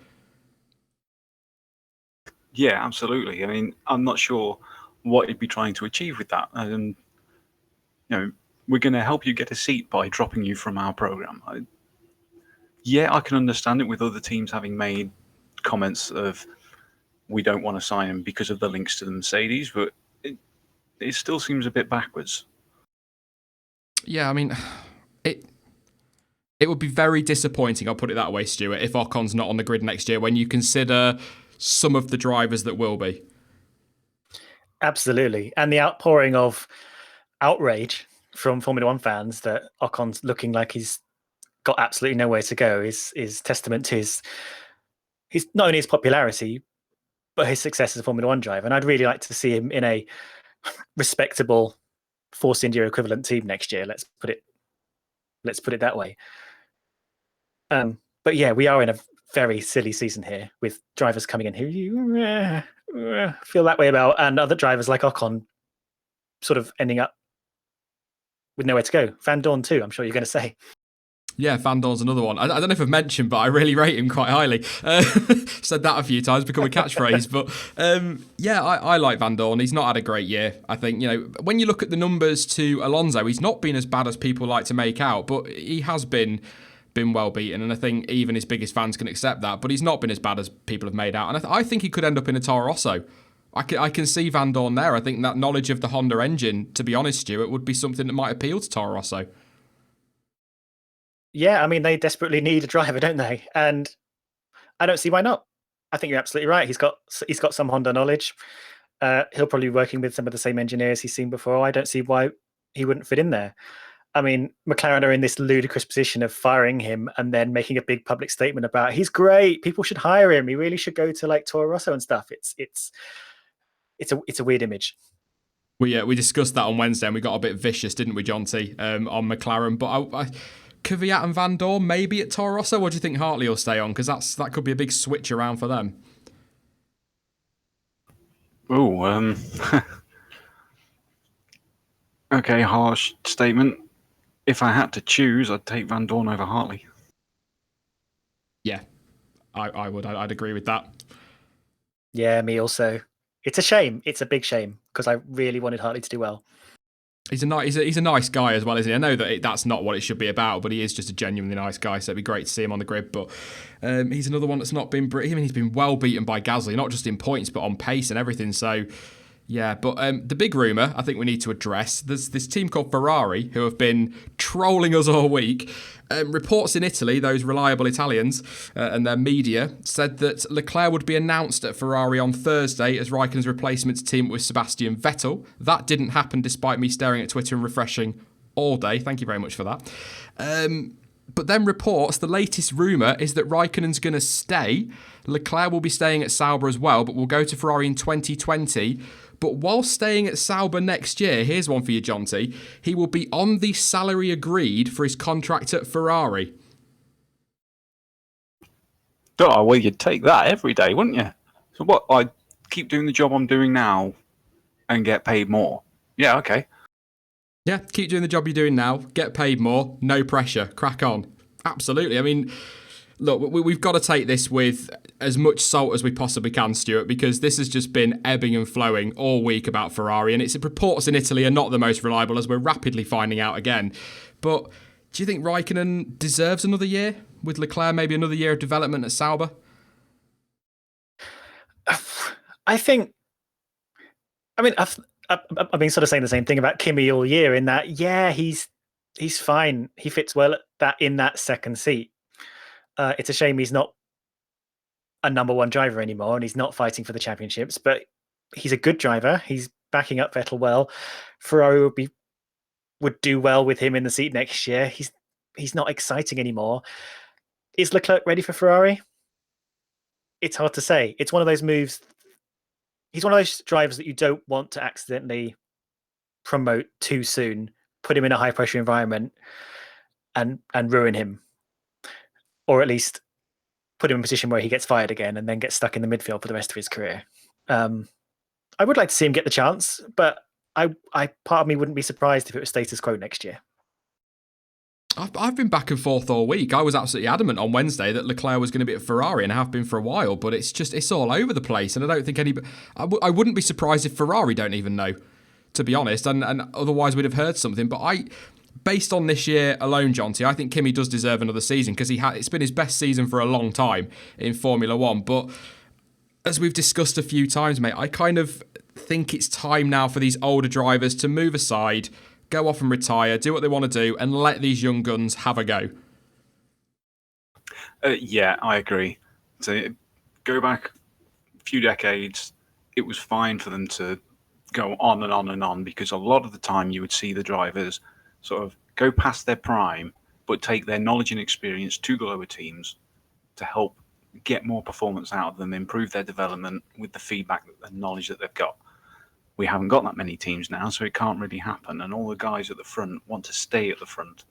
Yeah, absolutely. I mean, I'm not sure what he'd be trying to achieve with that. We're going to help you get a seat by dropping you from our program. I can understand it with other teams having made comments of we don't want to sign him because of the links to the Mercedes, but it still seems a bit backwards. Yeah, I mean, it would be very disappointing, I'll put it that way, Stuart, if Ocon's not on the grid next year when you consider some of the drivers that will be. Absolutely. And the outpouring of outrage from Formula One fans that Ocon's looking like he's got absolutely nowhere to go is testament to his not only his popularity, but his success as a Formula One driver. And I'd really like to see him in a respectable Force India equivalent team next year. Let's put it that way. But yeah, we are in a very silly season here with drivers coming in who you feel that way about, and other drivers like Ocon sort of ending up with nowhere to go. Van Dorn too, I'm sure you're going to say. Yeah, Van Dorn's another one. I don't know if I've mentioned, but I really rate him quite highly. Said that a few times, become a catchphrase. But yeah, I like Van Dorn. He's not had a great year. I think, when you look at the numbers to Alonso, he's not been as bad as people like to make out, but he has been well beaten. And I think even his biggest fans can accept that. But he's not been as bad as people have made out. And I think he could end up in a Toro Rosso. I can see Van Dorn there. I think that knowledge of the Honda engine, to be honest, Stuart, would be something that might appeal to Toro Rosso. Yeah, I mean, they desperately need a driver, don't they? And I don't see why not. I think you're absolutely right. He's got some Honda knowledge. He'll probably be working with some of the same engineers he's seen before. I don't see why he wouldn't fit in there. I mean, McLaren are in this ludicrous position of firing him and then making a big public statement about he's great. People should hire him. He really should go to like Toro Rosso and stuff. It's a weird image. We discussed that on Wednesday and we got a bit vicious, didn't we, Jonty, on McLaren? But Kvyat and Van Dorn maybe at Toro Rosso, or do you think Hartley will stay on? Because that could be a big switch around for them. Oh, okay, harsh statement. If I had to choose, I'd take Van Dorn over Hartley. Yeah, I would. I'd agree with that. Yeah, me also. It's a shame. It's a big shame because I really wanted Hartley to do well. He's a nice guy as well, isn't he? I know that that's not what it should be about, but he is just a genuinely nice guy, so it'd be great to see him on the grid. But he's another one that's not been... he's been well beaten by Gasly, not just in points, but on pace and everything. So, yeah. But the big rumour I think we need to address, there's this team called Ferrari who have been trolling us all week. Reports in Italy, those reliable Italians and their media, said that Leclerc would be announced at Ferrari on Thursday as Raikkonen's replacement to team with Sebastian Vettel. That didn't happen despite me staring at Twitter and refreshing all day. Thank you very much for that. But then reports, the latest rumour is that Raikkonen's going to stay. Leclerc will be staying at Sauber as well, but will go to Ferrari in 2020. But while staying at Sauber next year, here's one for you, Jonty, he will be on the salary agreed for his contract at Ferrari. Oh, well, you'd take that every day, wouldn't you? So what, I'd keep doing the job I'm doing now and get paid more? Yeah, okay. Yeah, keep doing the job you're doing now, get paid more, no pressure, crack on. Absolutely. I mean, look, we've got to take this with as much salt as we possibly can, Stuart, because this has just been ebbing and flowing all week about Ferrari, and its reports in Italy are not the most reliable, as we're rapidly finding out again. But do you think Raikkonen deserves another year with Leclerc, maybe another year of development at Sauber? I've been sort of saying the same thing about Kimi all year in that, yeah, he's fine. He fits well in that second seat. It's a shame he's not a number one driver anymore and he's not fighting for the championships, but he's a good driver. He's backing up Vettel well. Ferrari would do well with him in the seat next year. He's not exciting anymore. Is Leclerc ready for Ferrari? It's hard to say. It's one of those moves. He's one of those drivers that you don't want to accidentally promote too soon, put him in a high pressure environment and ruin him. Or at least put him in a position where he gets fired again and then gets stuck in the midfield for the rest of his career. I would like to see him get the chance, but I part of me wouldn't be surprised if it was status quo next year. I've been back and forth all week. I was absolutely adamant on Wednesday that Leclerc was going to be at Ferrari, and I have been for a while, but it's all over the place, and I don't think I wouldn't be surprised if Ferrari don't even know, to be honest, and otherwise we'd have heard something. But based on this year alone, Jonty, I think Kimi does deserve another season because it's been his best season for a long time in Formula One. But as we've discussed a few times, mate, I kind of think it's time now for these older drivers to move aside, go off and retire, do what they want to do, and let these young guns have a go. Yeah, I agree. So go back a few decades, it was fine for them to go on and on and on because a lot of the time you would see the drivers sort of go past their prime, but take their knowledge and experience to the lower teams to help get more performance out of them, improve their development with the feedback and knowledge that they've got. We haven't got that many teams now, so it can't really happen. And all the guys at the front want to stay at the front,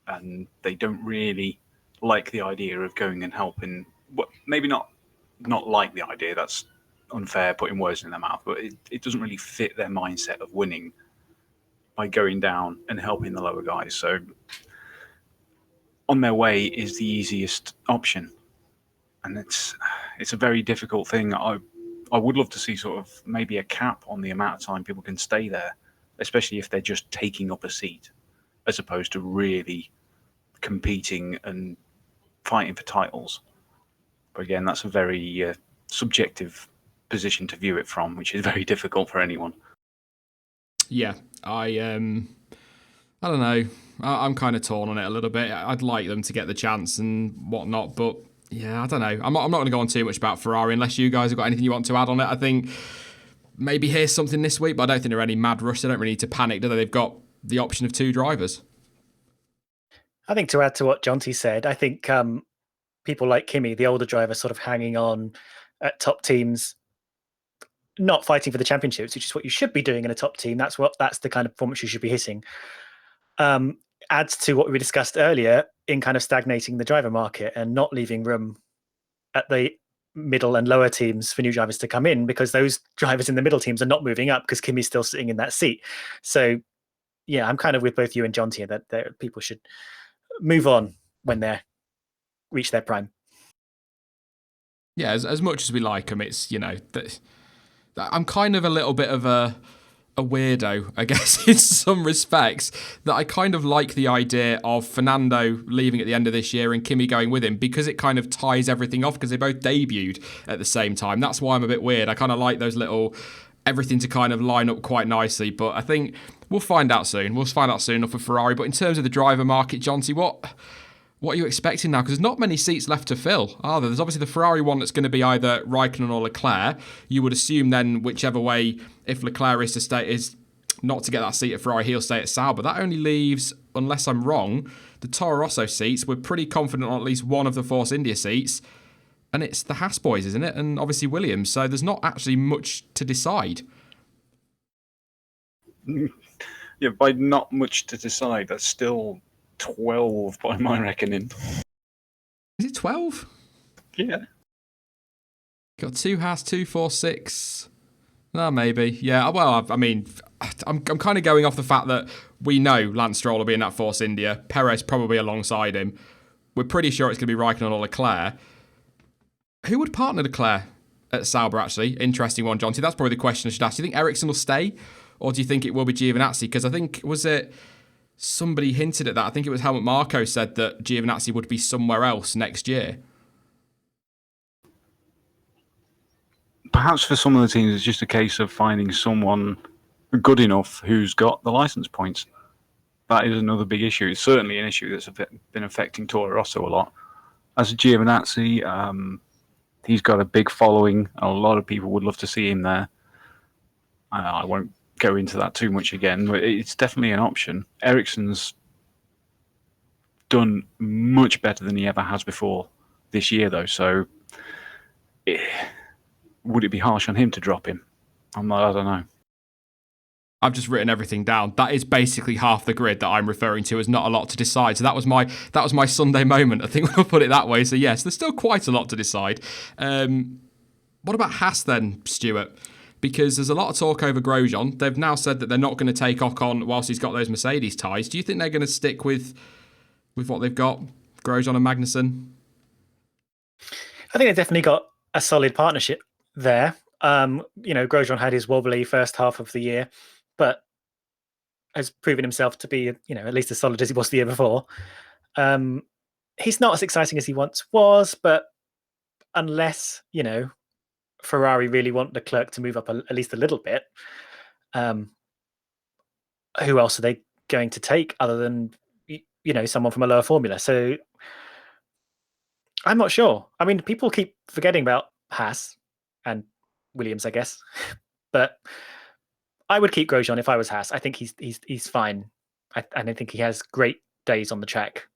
and they don't really like the idea of going and helping. Well, maybe not like the idea. That's unfair, putting words in their mouth. But it doesn't really fit their mindset of winning by going down and helping the lower guys. So on their way is the easiest option, and it's a very difficult thing. I would love to see sort of maybe a cap on the amount of time people can stay there, especially if they're just taking up a seat, as opposed to really competing and fighting for titles. But again, that's a very subjective position to view it from, which is very difficult for anyone. Yeah, I don't know. I'm kind of torn on it a little bit. I'd like them to get the chance and whatnot, but yeah, I don't know. I'm not going to go on too much about Ferrari unless you guys have got anything you want to add on it. I think maybe here's something this week, but I don't think they're any mad rush. They don't really need to panic, do they? They've got the option of 2 drivers. I think to add to what Jonty said, I think people like Kimi, the older driver, sort of hanging on at top teams, not fighting for the championships, which is what you should be doing in a top team. That's the kind of performance you should be hitting. Adds to what we discussed earlier in kind of stagnating the driver market and not leaving room at the middle and lower teams for new drivers to come in, because those drivers in the middle teams are not moving up because Kimi's still sitting in that seat. So yeah, I'm kind of with both you and Jonty that people should move on when they reach their prime. Yeah, as much as we like them, it's, I'm kind of a little bit of a weirdo, I guess, in some respects, that I kind of like the idea of Fernando leaving at the end of this year and Kimi going with him, because it kind of ties everything off, because they both debuted at the same time. That's why I'm a bit weird. I kind of like those little, everything to kind of line up quite nicely, but I think we'll find out soon. We'll find out soon enough for Ferrari. But in terms of the driver market, Jonty, what are you expecting now? Because there's not many seats left to fill, are there? There's obviously the Ferrari one that's going to be either Raikkonen or Leclerc. You would assume then, whichever way, if Leclerc is not to get that seat at Ferrari, he'll stay at Sauber. That only leaves, unless I'm wrong, the Toro Rosso seats. We're pretty confident on at least one of the Force India seats. And it's the Haas boys, isn't it? And obviously Williams. So there's not actually much to decide. Yeah, by not much to decide, that's still 12 by my reckoning. Is it 12? Yeah. Got 2 Haas, 2 4 6. No, maybe. Yeah, well, I mean, I'm kind of going off the fact that we know Lance Stroll will be in that Force India. Perez probably alongside him. We're pretty sure it's going to be Raikkonen or Leclerc. Who would partner Leclerc at Sauber, actually? Interesting one, Jonty. That's probably the question I should ask. Do you think Ericsson will stay? Or do you think it will be Giovinazzi? Because I think, was it somebody hinted at that? I think it was Helmut Marko said that Giovinazzi would be somewhere else next year. Perhaps for some of the teams, it's just a case of finding someone good enough who's got the license points. That is another big issue. It's certainly an issue that's been affecting Toro Rosso a lot. As a Giovinazzi, he's got a big following. A lot of people would love to see him there. I won't go into that too much again, but it's definitely an option. Ericsson's done much better than he ever has before this year, though, so would it be harsh on him to drop him? I don't know. I've just written everything down. That is basically half the grid that I'm referring to as not a lot to decide. So that was my Sunday moment. I think we'll put it that way. So yes, there's still quite a lot to decide. What about Haas then, Stuart? Because there's a lot of talk over Grosjean. They've now said that they're not going to take Ocon whilst he's got those Mercedes ties. Do you think they're going to stick with what they've got, Grosjean and Magnussen? I think they've definitely got a solid partnership there. Grosjean had his wobbly first half of the year, but has proven himself to be, at least as solid as he was the year before. He's not as exciting as he once was, but unless, Ferrari really want Leclerc to move up at least a little bit, who else are they going to take other than, someone from a lower formula? So I'm not sure. I mean, people keep forgetting about Haas and Williams, I guess, but I would keep Grosjean if I was Haas. I think he's fine. I don't think he has great days on the track.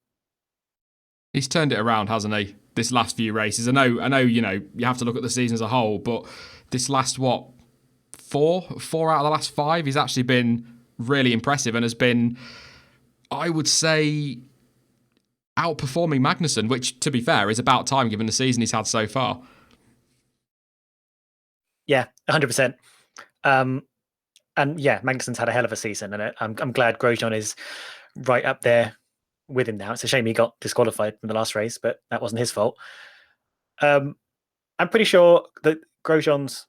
He's turned it around, hasn't he? This last few races. I know. You have to look at the season as a whole, but this last four out of the last 5, he's actually been really impressive and has been, I would say, outperforming Magnussen, which, to be fair, is about time given the season he's had so far. Yeah, 100%. And yeah, Magnussen's had a hell of a season, and I'm glad Grosjean is right up there with him now. It's a shame he got disqualified from the last race, but that wasn't his fault. I'm pretty sure that Grosjean's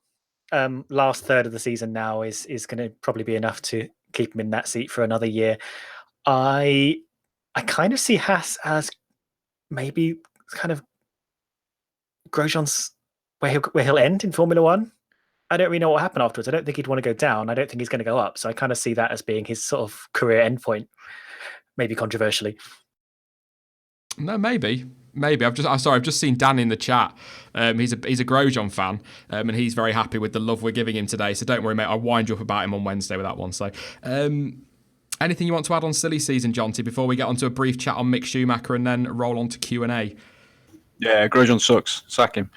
last third of the season now is going to probably be enough to keep him in that seat for another year. I kind of see Haas as maybe kind of Grosjean's where he'll end in Formula One. I don't really know what happened afterwards. I don't think he'd want to go down. I don't think he's going to go up. So I kind of see that as being his sort of career endpoint, maybe controversially. No, maybe. I've just seen Dan in the chat. He's a Grosjean fan, and he's very happy with the love we're giving him today. So don't worry, mate. I'll wind you up about him on Wednesday with that one. So, anything you want to add on silly season, Jonty, before we get onto a brief chat on Mick Schumacher and then roll on to Q&A? Yeah, Grosjean sucks. Sack him.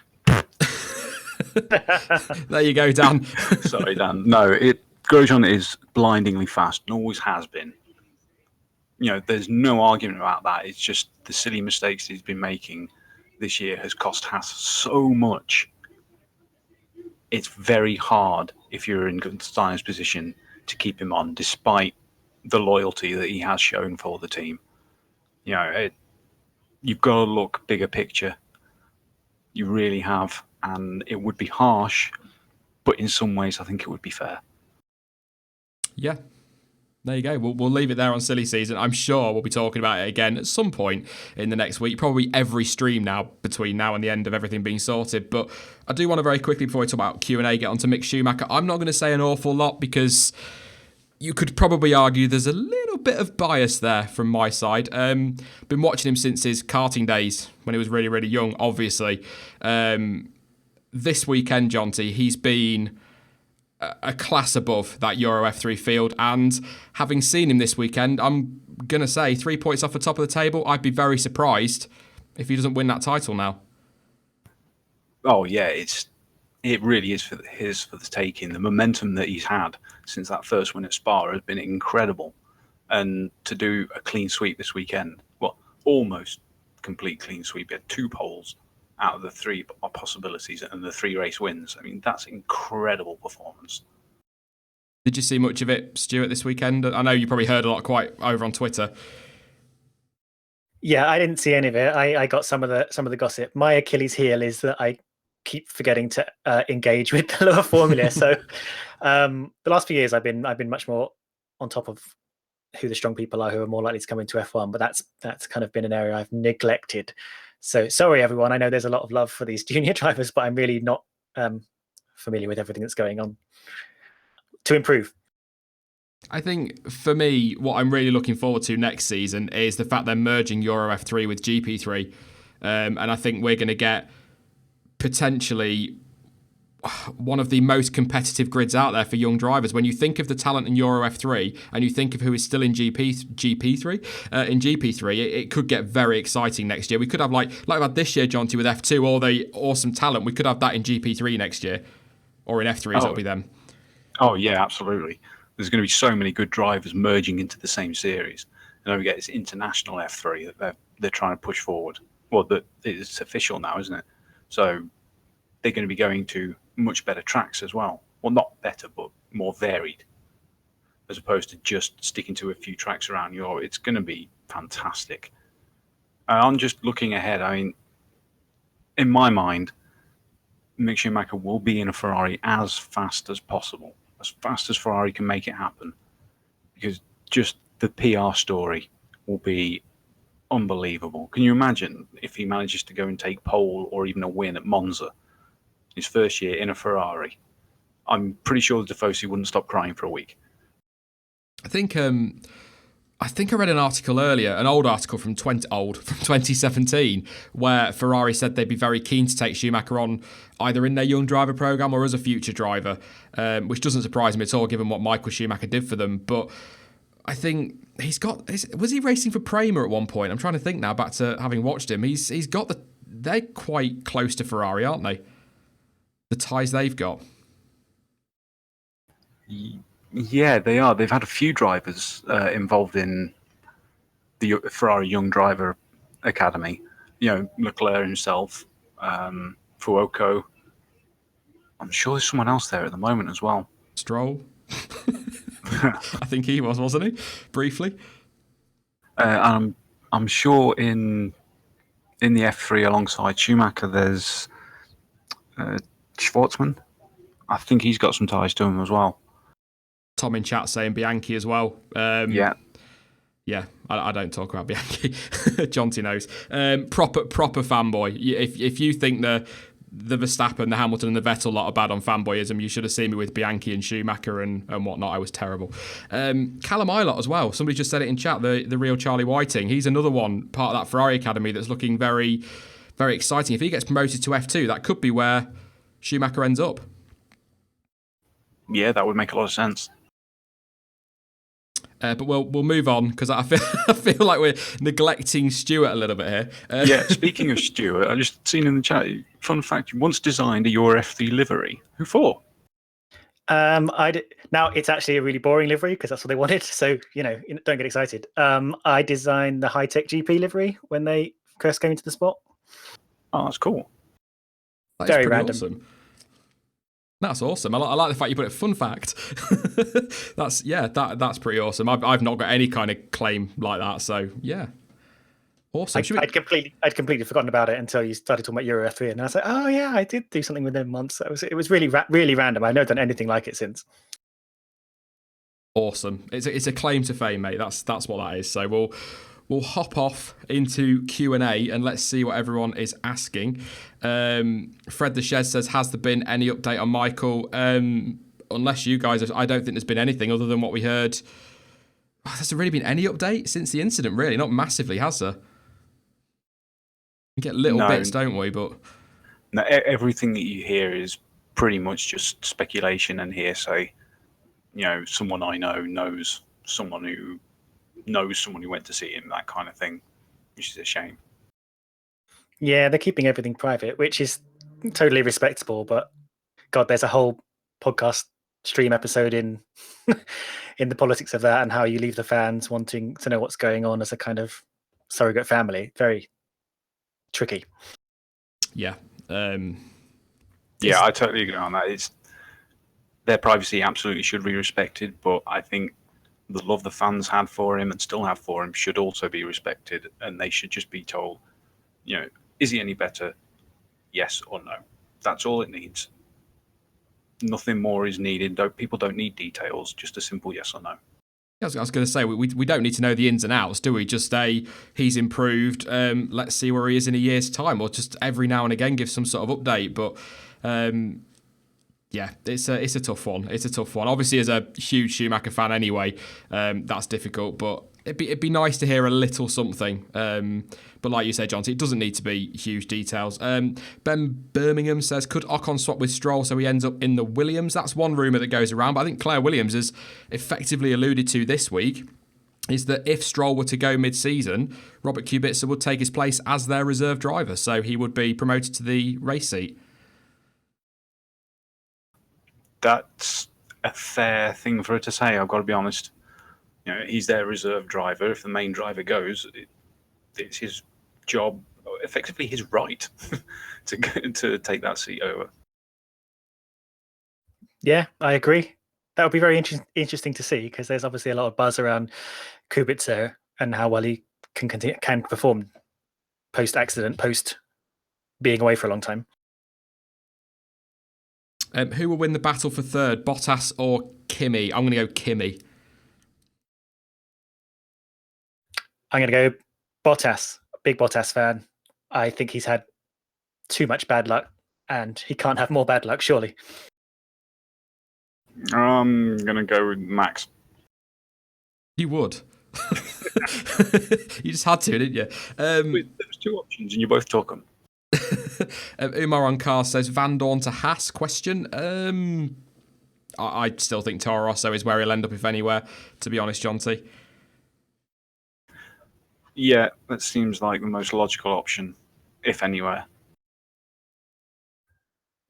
There you go, Dan. Sorry, Dan. No, Grosjean is blindingly fast and always has been. There's no argument about that. It's just the silly mistakes he's been making this year has cost Haas so much. It's very hard if you're in Gunther's position to keep him on, despite the loyalty that he has shown for the team. You've got to look bigger picture. You really have. And it would be harsh, but in some ways, I think it would be fair. Yeah. There you go. We'll leave it there on silly season. I'm sure we'll be talking about it again at some point in the next week. Probably every stream now between now and the end of everything being sorted. But I do want to very quickly, before we talk about Q&A, get onto Mick Schumacher. I'm not going to say an awful lot because you could probably argue there's a little bit of bias there from my side. Been watching him since his karting days when he was really, really young, obviously. This weekend, Jonty, he's been a class above that Euro F3 field, and having seen him this weekend, I'm going to say 3 points off the top of the table. I'd be very surprised if he doesn't win that title now. Oh, yeah, it really is for the taking. The momentum that he's had since that first win at Spa has been incredible. And to do a clean sweep this weekend, well, almost complete clean sweep. He had 2 poles out of the 3 possibilities and the 3 race wins. I mean, that's incredible performance. Did you see much of it, Stuart, this weekend? I know you probably heard a lot quite over on Twitter. Yeah, I didn't see any of it. I got some of the gossip. My Achilles heel is that I keep forgetting to engage with the lower formula. So the last few years I've been much more on top of who the strong people are who are more likely to come into F1, but that's kind of been an area I've neglected. So sorry, everyone. I know there's a lot of love for these junior drivers, but I'm really not familiar with everything that's going on to improve. I think for me, what I'm really looking forward to next season is the fact they're merging Euro F3 with GP3. And I think we're going to get potentially one of the most competitive grids out there for young drivers. When you think of the talent in Euro F3 and you think of who is still in GP3, it could get very exciting next year. We could have like we had this year, Jonty, with F2, all the awesome talent. We could have that in GP3 next year, or in F3 as it'll be them. Oh yeah, absolutely. There's going to be so many good drivers merging into the same series. And don't forget, it's international F3 that they're trying to push forward. Well, it's official now, isn't it? So they're going to be going to much better tracks as well. Well, not better, but more varied, as opposed to just sticking to a few tracks around Europe. It's going to be fantastic. I'm just looking ahead. I mean, in my mind, Mick Schumacher will be in a Ferrari as fast as possible, as fast as Ferrari can make it happen, because just the PR story will be unbelievable. Can you imagine if he manages to go and take pole or even a win at Monza, his first year in a Ferrari? I'm pretty sure Tifosi wouldn't stop crying for a week. I think I read an article earlier, an old article from 2017, where Ferrari said they'd be very keen to take Schumacher on either in their young driver program or as a future driver, which doesn't surprise me at all, given what Michael Schumacher did for them. But I think was he racing for Prema at one point? I'm trying to think now, back to having watched him. He's got they're quite close to Ferrari, aren't they? The ties they've got. Yeah, they are. They've had a few drivers involved in the Ferrari Young Driver Academy. Leclerc himself, Fuoco. I'm sure there's someone else there at the moment as well. Stroll. I think he wasn't he? Briefly. I'm I'm sure in the F3 alongside Schumacher, there's Schwartzman. I think he's got some ties to him as well. Tom in chat saying Bianchi as well. Yeah. Yeah, I don't talk about Bianchi. Jonty knows. Proper fanboy. If you think the Verstappen, the Hamilton, and the Vettel lot are bad on fanboyism, you should have seen me with Bianchi and Schumacher and whatnot. I was terrible. Callum Ilott as well. Somebody just said it in chat. The real Charlie Whiting. He's another one, part of that Ferrari Academy that's looking very, very exciting. If he gets promoted to F2, that could be where Schumacher ends up. Yeah, that would make a lot of sense. But we'll move on because I feel like we're neglecting Stuart a little bit here. Yeah, speaking of Stuart, I just seen in the chat, fun fact, you once designed a Euro F3 livery. Who for? Now it's actually a really boring livery because that's what they wanted. So, don't get excited. I designed the high-tech GP livery when they first came into the sport. Oh, that's cool. That Very is pretty random. awesome. That's awesome. I like the fact you put it fun fact. That's pretty awesome. I've not got any kind of claim like that. So yeah, awesome. I'd completely forgotten about it until you started talking about Euro F3, and I was like, oh yeah, I did do something with them once. It was really really random. I've never done anything like it since. Awesome. It's a claim to fame, mate. That's what that is. So we'll hop off into Q&A and let's see what everyone is asking. Fred the Shed says, has there been any update on Michael? Unless you guys, I don't think there's been anything other than what we heard. Has there really been any update since the incident? Really, not massively, has there? We get little bits, don't we? But no, everything that you hear is pretty much just speculation and hearsay. Someone I know knows someone who knows someone who went to see him, that kind of thing, which is a shame. Yeah, they're keeping everything private, which is totally respectable. But God, there's a whole podcast stream episode in the politics of that and how you leave the fans wanting to know what's going on as a kind of surrogate family. Very tricky. Yeah. Yeah, I totally agree on that. Their privacy absolutely should be respected, but I think the love the fans had for him and still have for him should also be respected, and they should just be told, is he any better? Yes or no. That's all it needs. Nothing more is needed. People don't need details, just a simple yes or no. I was going to say, we don't need to know the ins and outs, do we? Just say he's improved. Let's see where he is in a year's time, or just every now and again give some sort of update. But yeah, it's a tough one. It's a tough one. Obviously, as a huge Schumacher fan anyway, that's difficult. But it'd be nice to hear a little something. But like you said, Jonty, it doesn't need to be huge details. Ben Birmingham says, could Ocon swap with Stroll so he ends up in the Williams? That's one rumour that goes around. But I think Claire Williams has effectively alluded to this week is that if Stroll were to go mid-season, Robert Kubica would take his place as their reserve driver. So he would be promoted to the race seat. That's a fair thing for her to say, I've got to be honest. He's their reserve driver. If the main driver goes, it's his job, effectively his right, to take that seat over. Yeah, I agree. That would be very interesting to see, because there's obviously a lot of buzz around Kubica and how well he can perform post-accident, post being away for a long time. Who will win the battle for third, Bottas or Kimi? I'm going to go Kimi. I'm going to go Bottas. Big Bottas fan. I think he's had too much bad luck, and he can't have more bad luck, surely. I'm going to go with Max. You would. You just had to, didn't you? There was two options, and you both took them. Umar on car says Van Dorn to Haas question. I still think Toro Rosso is where he'll end up, if anywhere, to be honest, Jonty. Yeah, that seems like the most logical option, if anywhere.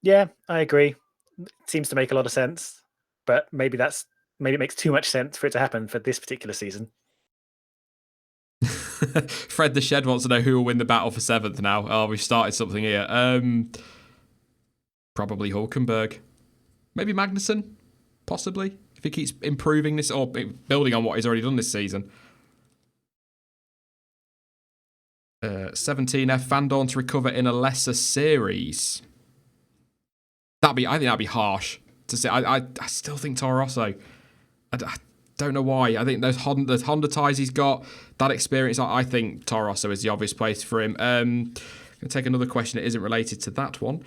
Yeah, I agree. It seems to make a lot of sense, but maybe it makes too much sense for it to happen for this particular season. Fred the Shed wants to know who will win the battle for 7th now. Oh, we've started something here. Probably Hulkenberg. Maybe Magnussen, possibly, if he keeps improving this or building on what he's already done this season. 17F Van Dorn to recover in a lesser series. I think that'd be harsh to say. I still think Toro Rosso. I don't know why. I think those Honda ties he's got, that experience. I think Toro Rosso is the obvious place for him. I'm gonna take another question that isn't related to that one.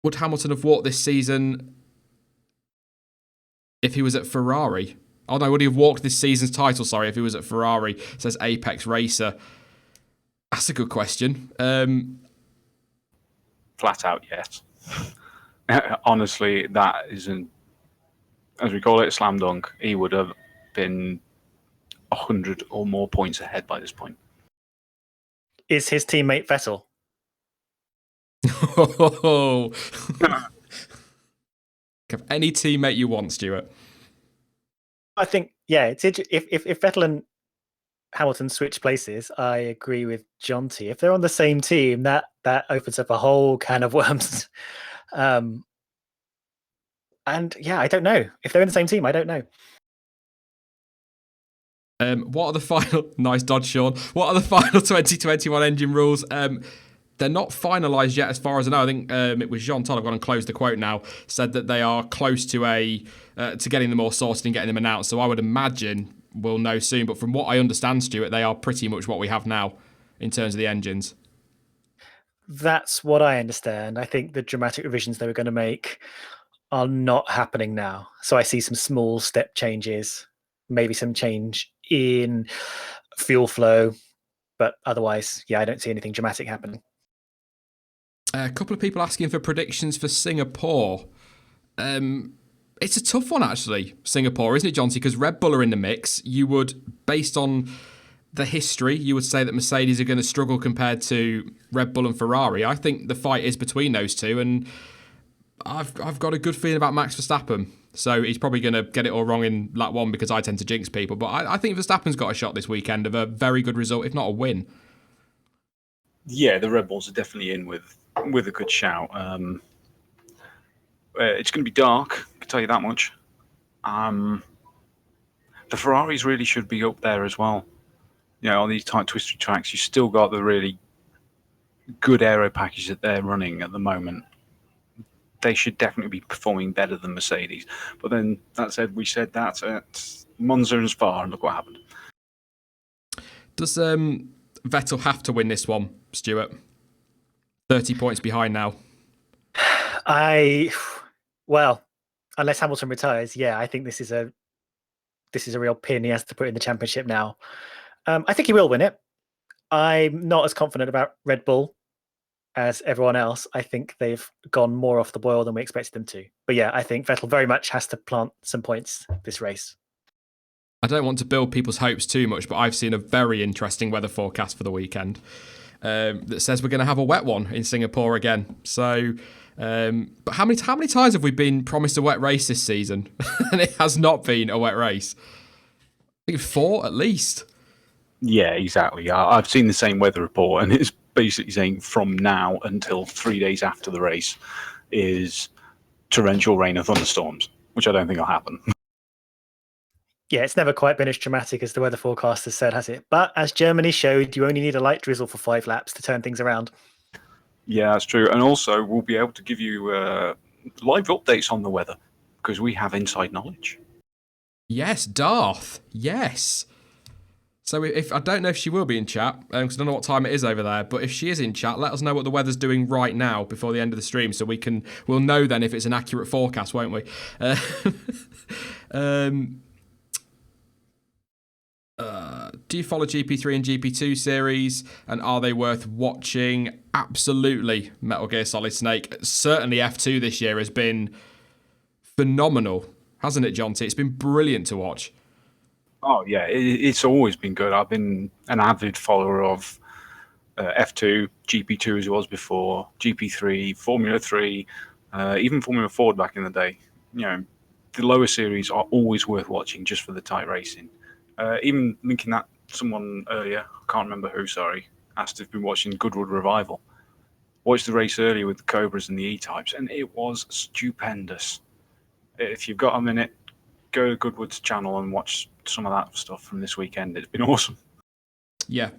Would Hamilton have walked this season if he was at Ferrari? Oh no, would he have walked this season's title? Sorry, if he was at Ferrari. It says Apex Racer. That's a good question. Flat out, yes. Honestly, that isn't, as we call it, a slam dunk. He would have been 100 or more points ahead by this point. Is his teammate Vettel? Have any teammate you want, Stuart. I think, yeah, it's if Vettel and Hamilton switch places, I agree with Jonty. If they're on the same team, that opens up a whole can of worms. And yeah, I don't know. If they're in the same team, I don't know. What are the final... Nice dodge, Sean. What are the final 2021 engine rules? They're not finalised yet, as far as I know. I think it was Jean Todt, I've gone and closed the quote now, said that they are close to to getting them all sorted and getting them announced. So I would imagine we'll know soon. But from what I understand, Stuart, they are pretty much what we have now in terms of the engines. That's what I understand. I think the dramatic revisions they were going to make are not happening now. So I see some small step changes, maybe some change in fuel flow. But otherwise, yeah, I don't see anything dramatic happening. A couple of people asking for predictions for Singapore. It's a tough one, actually, Singapore, isn't it, Jonty? Because Red Bull are in the mix. You would, based on the history, you would say that Mercedes are going to struggle compared to Red Bull and Ferrari. I think the fight is between those two, and I've got a good feeling about Max Verstappen. So he's probably going to get it all wrong in lap one because I tend to jinx people. But I think Verstappen's got a shot this weekend of a very good result, if not a win. Yeah, the Red Bulls are definitely in with a good shout. It's going to be dark, I can tell you that much. The Ferraris really should be up there as well. You know, on these tight, twisty tracks, you still got the really good aero package that they're running at the moment. They should definitely be performing better than Mercedes. But then, that said, we said that at Monza and Spa, and look what happened. Does Vettel have to win this one, Stuart? 30 points behind now. Well, unless Hamilton retires, yeah, I think this is a real pin he has to put in the championship now. I think he will win it. I'm not as confident about Red Bull as everyone else. I think they've gone more off the boil than we expected them to. But yeah, I think Vettel very much has to plant some points this race. I don't want to build people's hopes too much, but I've seen a very interesting weather forecast for the weekend that says we're going to have a wet one in Singapore again. So, but how many times have we been promised a wet race this season? And it has not been a wet race. I think 4 at least. Yeah, exactly. I've seen the same weather report, and it's basically saying from now until 3 days after the race is torrential rain and thunderstorms, which I don't think will happen. Yeah, it's never quite been as dramatic as the weather forecast has said, has it? But as Germany showed, you only need a light drizzle for 5 laps to turn things around. Yeah, that's true. And also, we'll be able to give you live updates on the weather because we have inside knowledge. Yes, Darth. Yes. So if I don't know if she will be in chat, because I don't know what time it is over there, but if she is in chat, let us know what the weather's doing right now before the end of the stream, so we'll know then if it's an accurate forecast, won't we? Do you follow GP3 and GP2 series, and are they worth watching? Absolutely, Metal Gear Solid Snake. Certainly F2 this year has been phenomenal, hasn't it, Jonty? It's been brilliant to watch. Oh, yeah, it's always been good. I've been an avid follower of F2, GP2 as it was before, GP3, Formula 3, even Formula 4 back in the day. You know, the lower series are always worth watching just for the tight racing. Even linking that, someone earlier, I can't remember who, sorry, asked if we've been watching Goodwood Revival. Watched the race earlier with the Cobras and the E-Types, and it was stupendous. If you've got a minute, go to Goodwood's channel and watch some of that stuff from this weekend. It's been awesome. Yeah,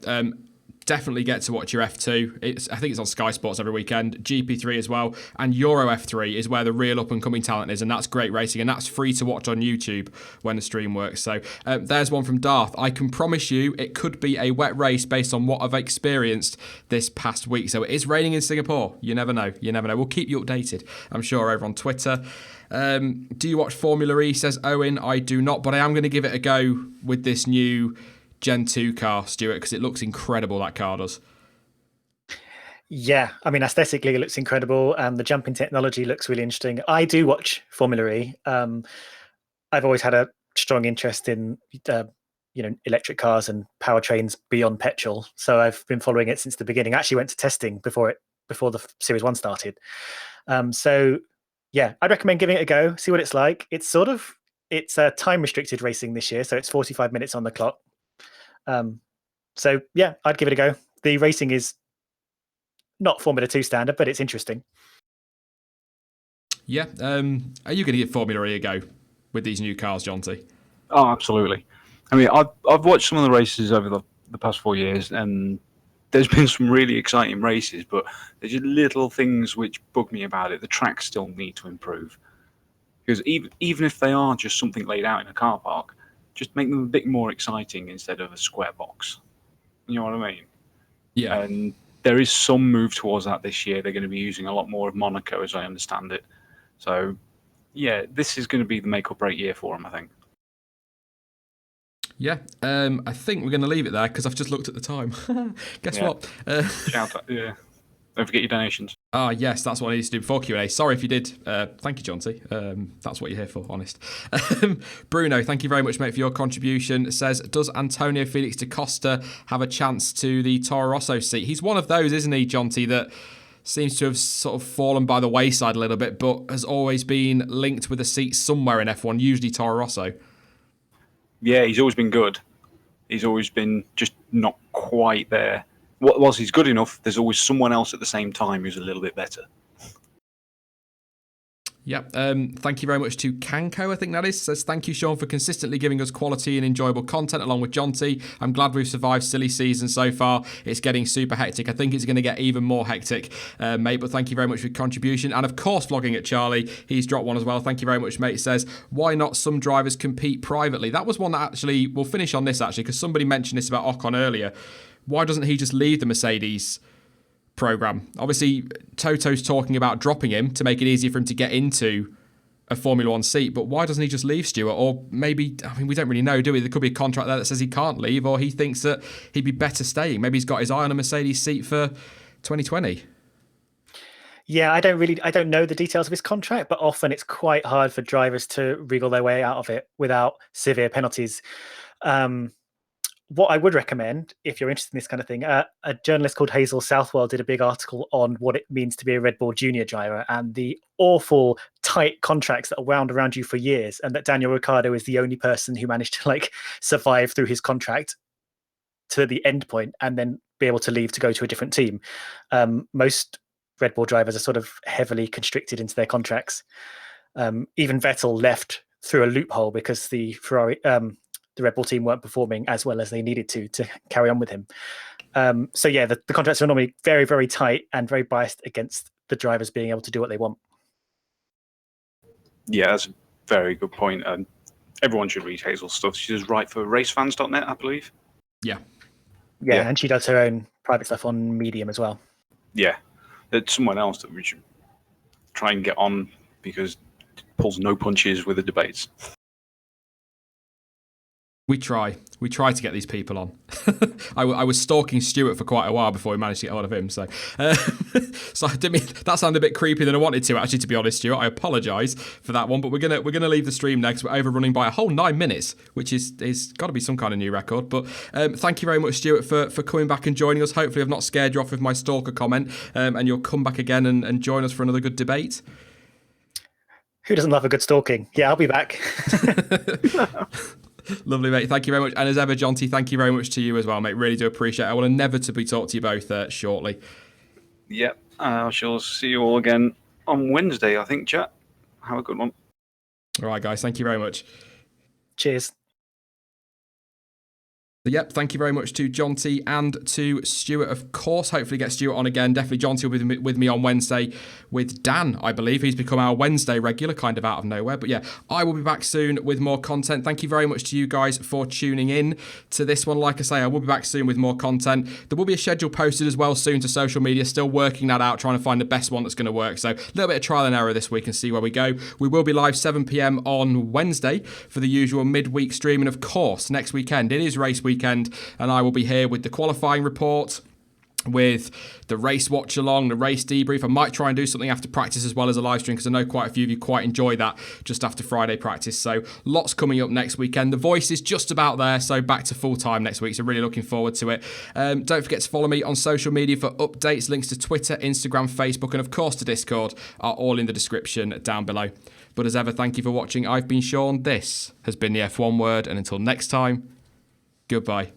definitely get to watch your F2. I think it's on Sky Sports every weekend. GP3 as well, and Euro F3 is where the real up and coming talent is, and that's great racing, and that's free to watch on YouTube when the stream works. So there's one from Darth. I can promise you it could be a wet race based on what I've experienced this past week. So it is raining in Singapore. You never know. You never know. We'll keep you updated, I'm sure, over on Twitter. Do you watch Formula E? Says Owen. I do not, but I am going to give it a go with this new Gen 2 car, Stuart, because it looks incredible, that car does. Yeah, I mean, aesthetically, it looks incredible, and the jumping technology looks really interesting. I do watch Formula E. I've always had a strong interest in, electric cars and powertrains beyond petrol. So I've been following it since the beginning. I actually went to testing before the Series 1 started. So yeah, I'd recommend giving it a go, see what it's like. It's time restricted racing this year, so it's 45 minutes on the clock. So yeah, I'd give it a go. The racing is not Formula 2 standard, but it's interesting. Yeah. Are you going to give Formula E a go with these new cars, Jonty? Oh, absolutely. I mean, I've watched some of the races over the past 4 years, and there's been some really exciting races, but there's just little things which bug me about it. The tracks still need to improve. Because even if they are just something laid out in a car park, just make them a bit more exciting instead of a square box. You know what I mean? Yeah. And there is some move towards that this year. They're going to be using a lot more of Monaco, as I understand it. So, yeah, this is going to be the make or break year for them, I think. Yeah, I think we're going to leave it there because I've just looked at the time. Guess what? Shout out, yeah. Don't forget your donations. Yes, that's what I need to do before Q&A. Sorry if you did. Thank you, Jonty. That's what you're here for, honest. Bruno, thank you very much, mate, for your contribution. Says, does Antonio Felix da Costa have a chance to the Toro Rosso seat? He's one of those, isn't he, Jonty, that seems to have sort of fallen by the wayside a little bit, but has always been linked with a seat somewhere in F1, usually Toro Rosso. Yeah, he's always been good. He's always been just not quite there. Whilst he's good enough, there's always someone else at the same time who's a little bit better. Yeah, thank you very much to Kanko, I think that is. Says, thank you, Sean, for consistently giving us quality and enjoyable content along with Jonty. I'm glad we've survived silly season so far. It's getting super hectic. I think it's going to get even more hectic, mate, but thank you very much for your contribution. And of course, vlogging at Charlie, he's dropped one as well. Thank you very much, mate. Says, why not some drivers compete privately? That was one that actually, we'll finish on this actually, because somebody mentioned this about Ocon earlier. Why doesn't he just leave the Mercedes program? Obviously, Toto's talking about dropping him to make it easier for him to get into a Formula One seat, but why doesn't he just leave, Stuart? Or maybe, I mean, we don't really know, do we? There could be a contract there that says he can't leave, or he thinks that he'd be better staying. Maybe he's got his eye on a Mercedes seat for 2020. Yeah, I don't know the details of his contract, but often it's quite hard for drivers to wriggle their way out of it without severe penalties. What I would recommend, if you're interested in this kind of thing, a journalist called Hazel Southwell did a big article on what it means to be a Red Bull Junior driver and the awful tight contracts that are wound around you for years, and that Daniel Ricciardo is the only person who managed to survive through his contract to the end point and then be able to leave to go to a different team. Most Red Bull drivers are sort of heavily constricted into their contracts. Even Vettel left through a loophole because the Red Bull team weren't performing as well as they needed to carry on with him. So yeah, the contracts are normally very, very tight and very biased against the drivers being able to do what they want. Yeah, that's a very good point. Everyone should read Hazel's stuff. She does write for racefans.net, I believe. Yeah, and she does her own private stuff on Medium as well. Yeah, there's someone else that we should try and get on because it pulls no punches with the debates. We try to get these people on. I was stalking Stuart for quite a while before we managed to get hold of him. So, so I didn't mean that sounded a bit creepy than I wanted to. Actually, to be honest, Stuart, I apologise for that one. But we're gonna leave the stream next. We're overrunning by a whole 9 minutes, which is got to be some kind of new record. But thank you very much, Stuart, for coming back and joining us. Hopefully, I've not scared you off with my stalker comment, and you'll come back again and join us for another good debate. Who doesn't love a good stalking? Yeah, I'll be back. Lovely, mate. Thank you very much. And as ever, Jonty, thank you very much to you as well, mate. Really do appreciate it. I will inevitably talk to you both shortly. Yep. I shall see you all again on Wednesday, I think, chat. Have a good one. All right, guys. Thank you very much. Cheers. Yep, thank you very much to Jonty and to Stuart, of course. Hopefully get Stuart on again. Definitely Jonty will be with me on Wednesday with Dan, I believe. He's become our Wednesday regular, kind of out of nowhere. But yeah, I will be back soon with more content. Thank you very much to you guys for tuning in to this one. Like I say, I will be back soon with more content. There will be a schedule posted as well soon to social media. Still working that out, trying to find the best one that's going to work. So a little bit of trial and error this week and see where we go. We will be live 7 p.m. on Wednesday for the usual midweek stream. And of course, next weekend, it is race weekend, and I will be here with the qualifying report, with the race watch along, the race debrief. I might try and do something after practice as well as a live stream, because I know quite a few of you quite enjoy that just after Friday practice. So lots coming up next weekend. The voice is just about there, so back to full time next week. So really looking forward to it. Don't forget to follow me on social media for updates. Links to Twitter, Instagram, Facebook, and of course to Discord are all in the description down below. But as ever, thank you for watching. I've been Sean. This has been the F1 Word, and until next time, goodbye.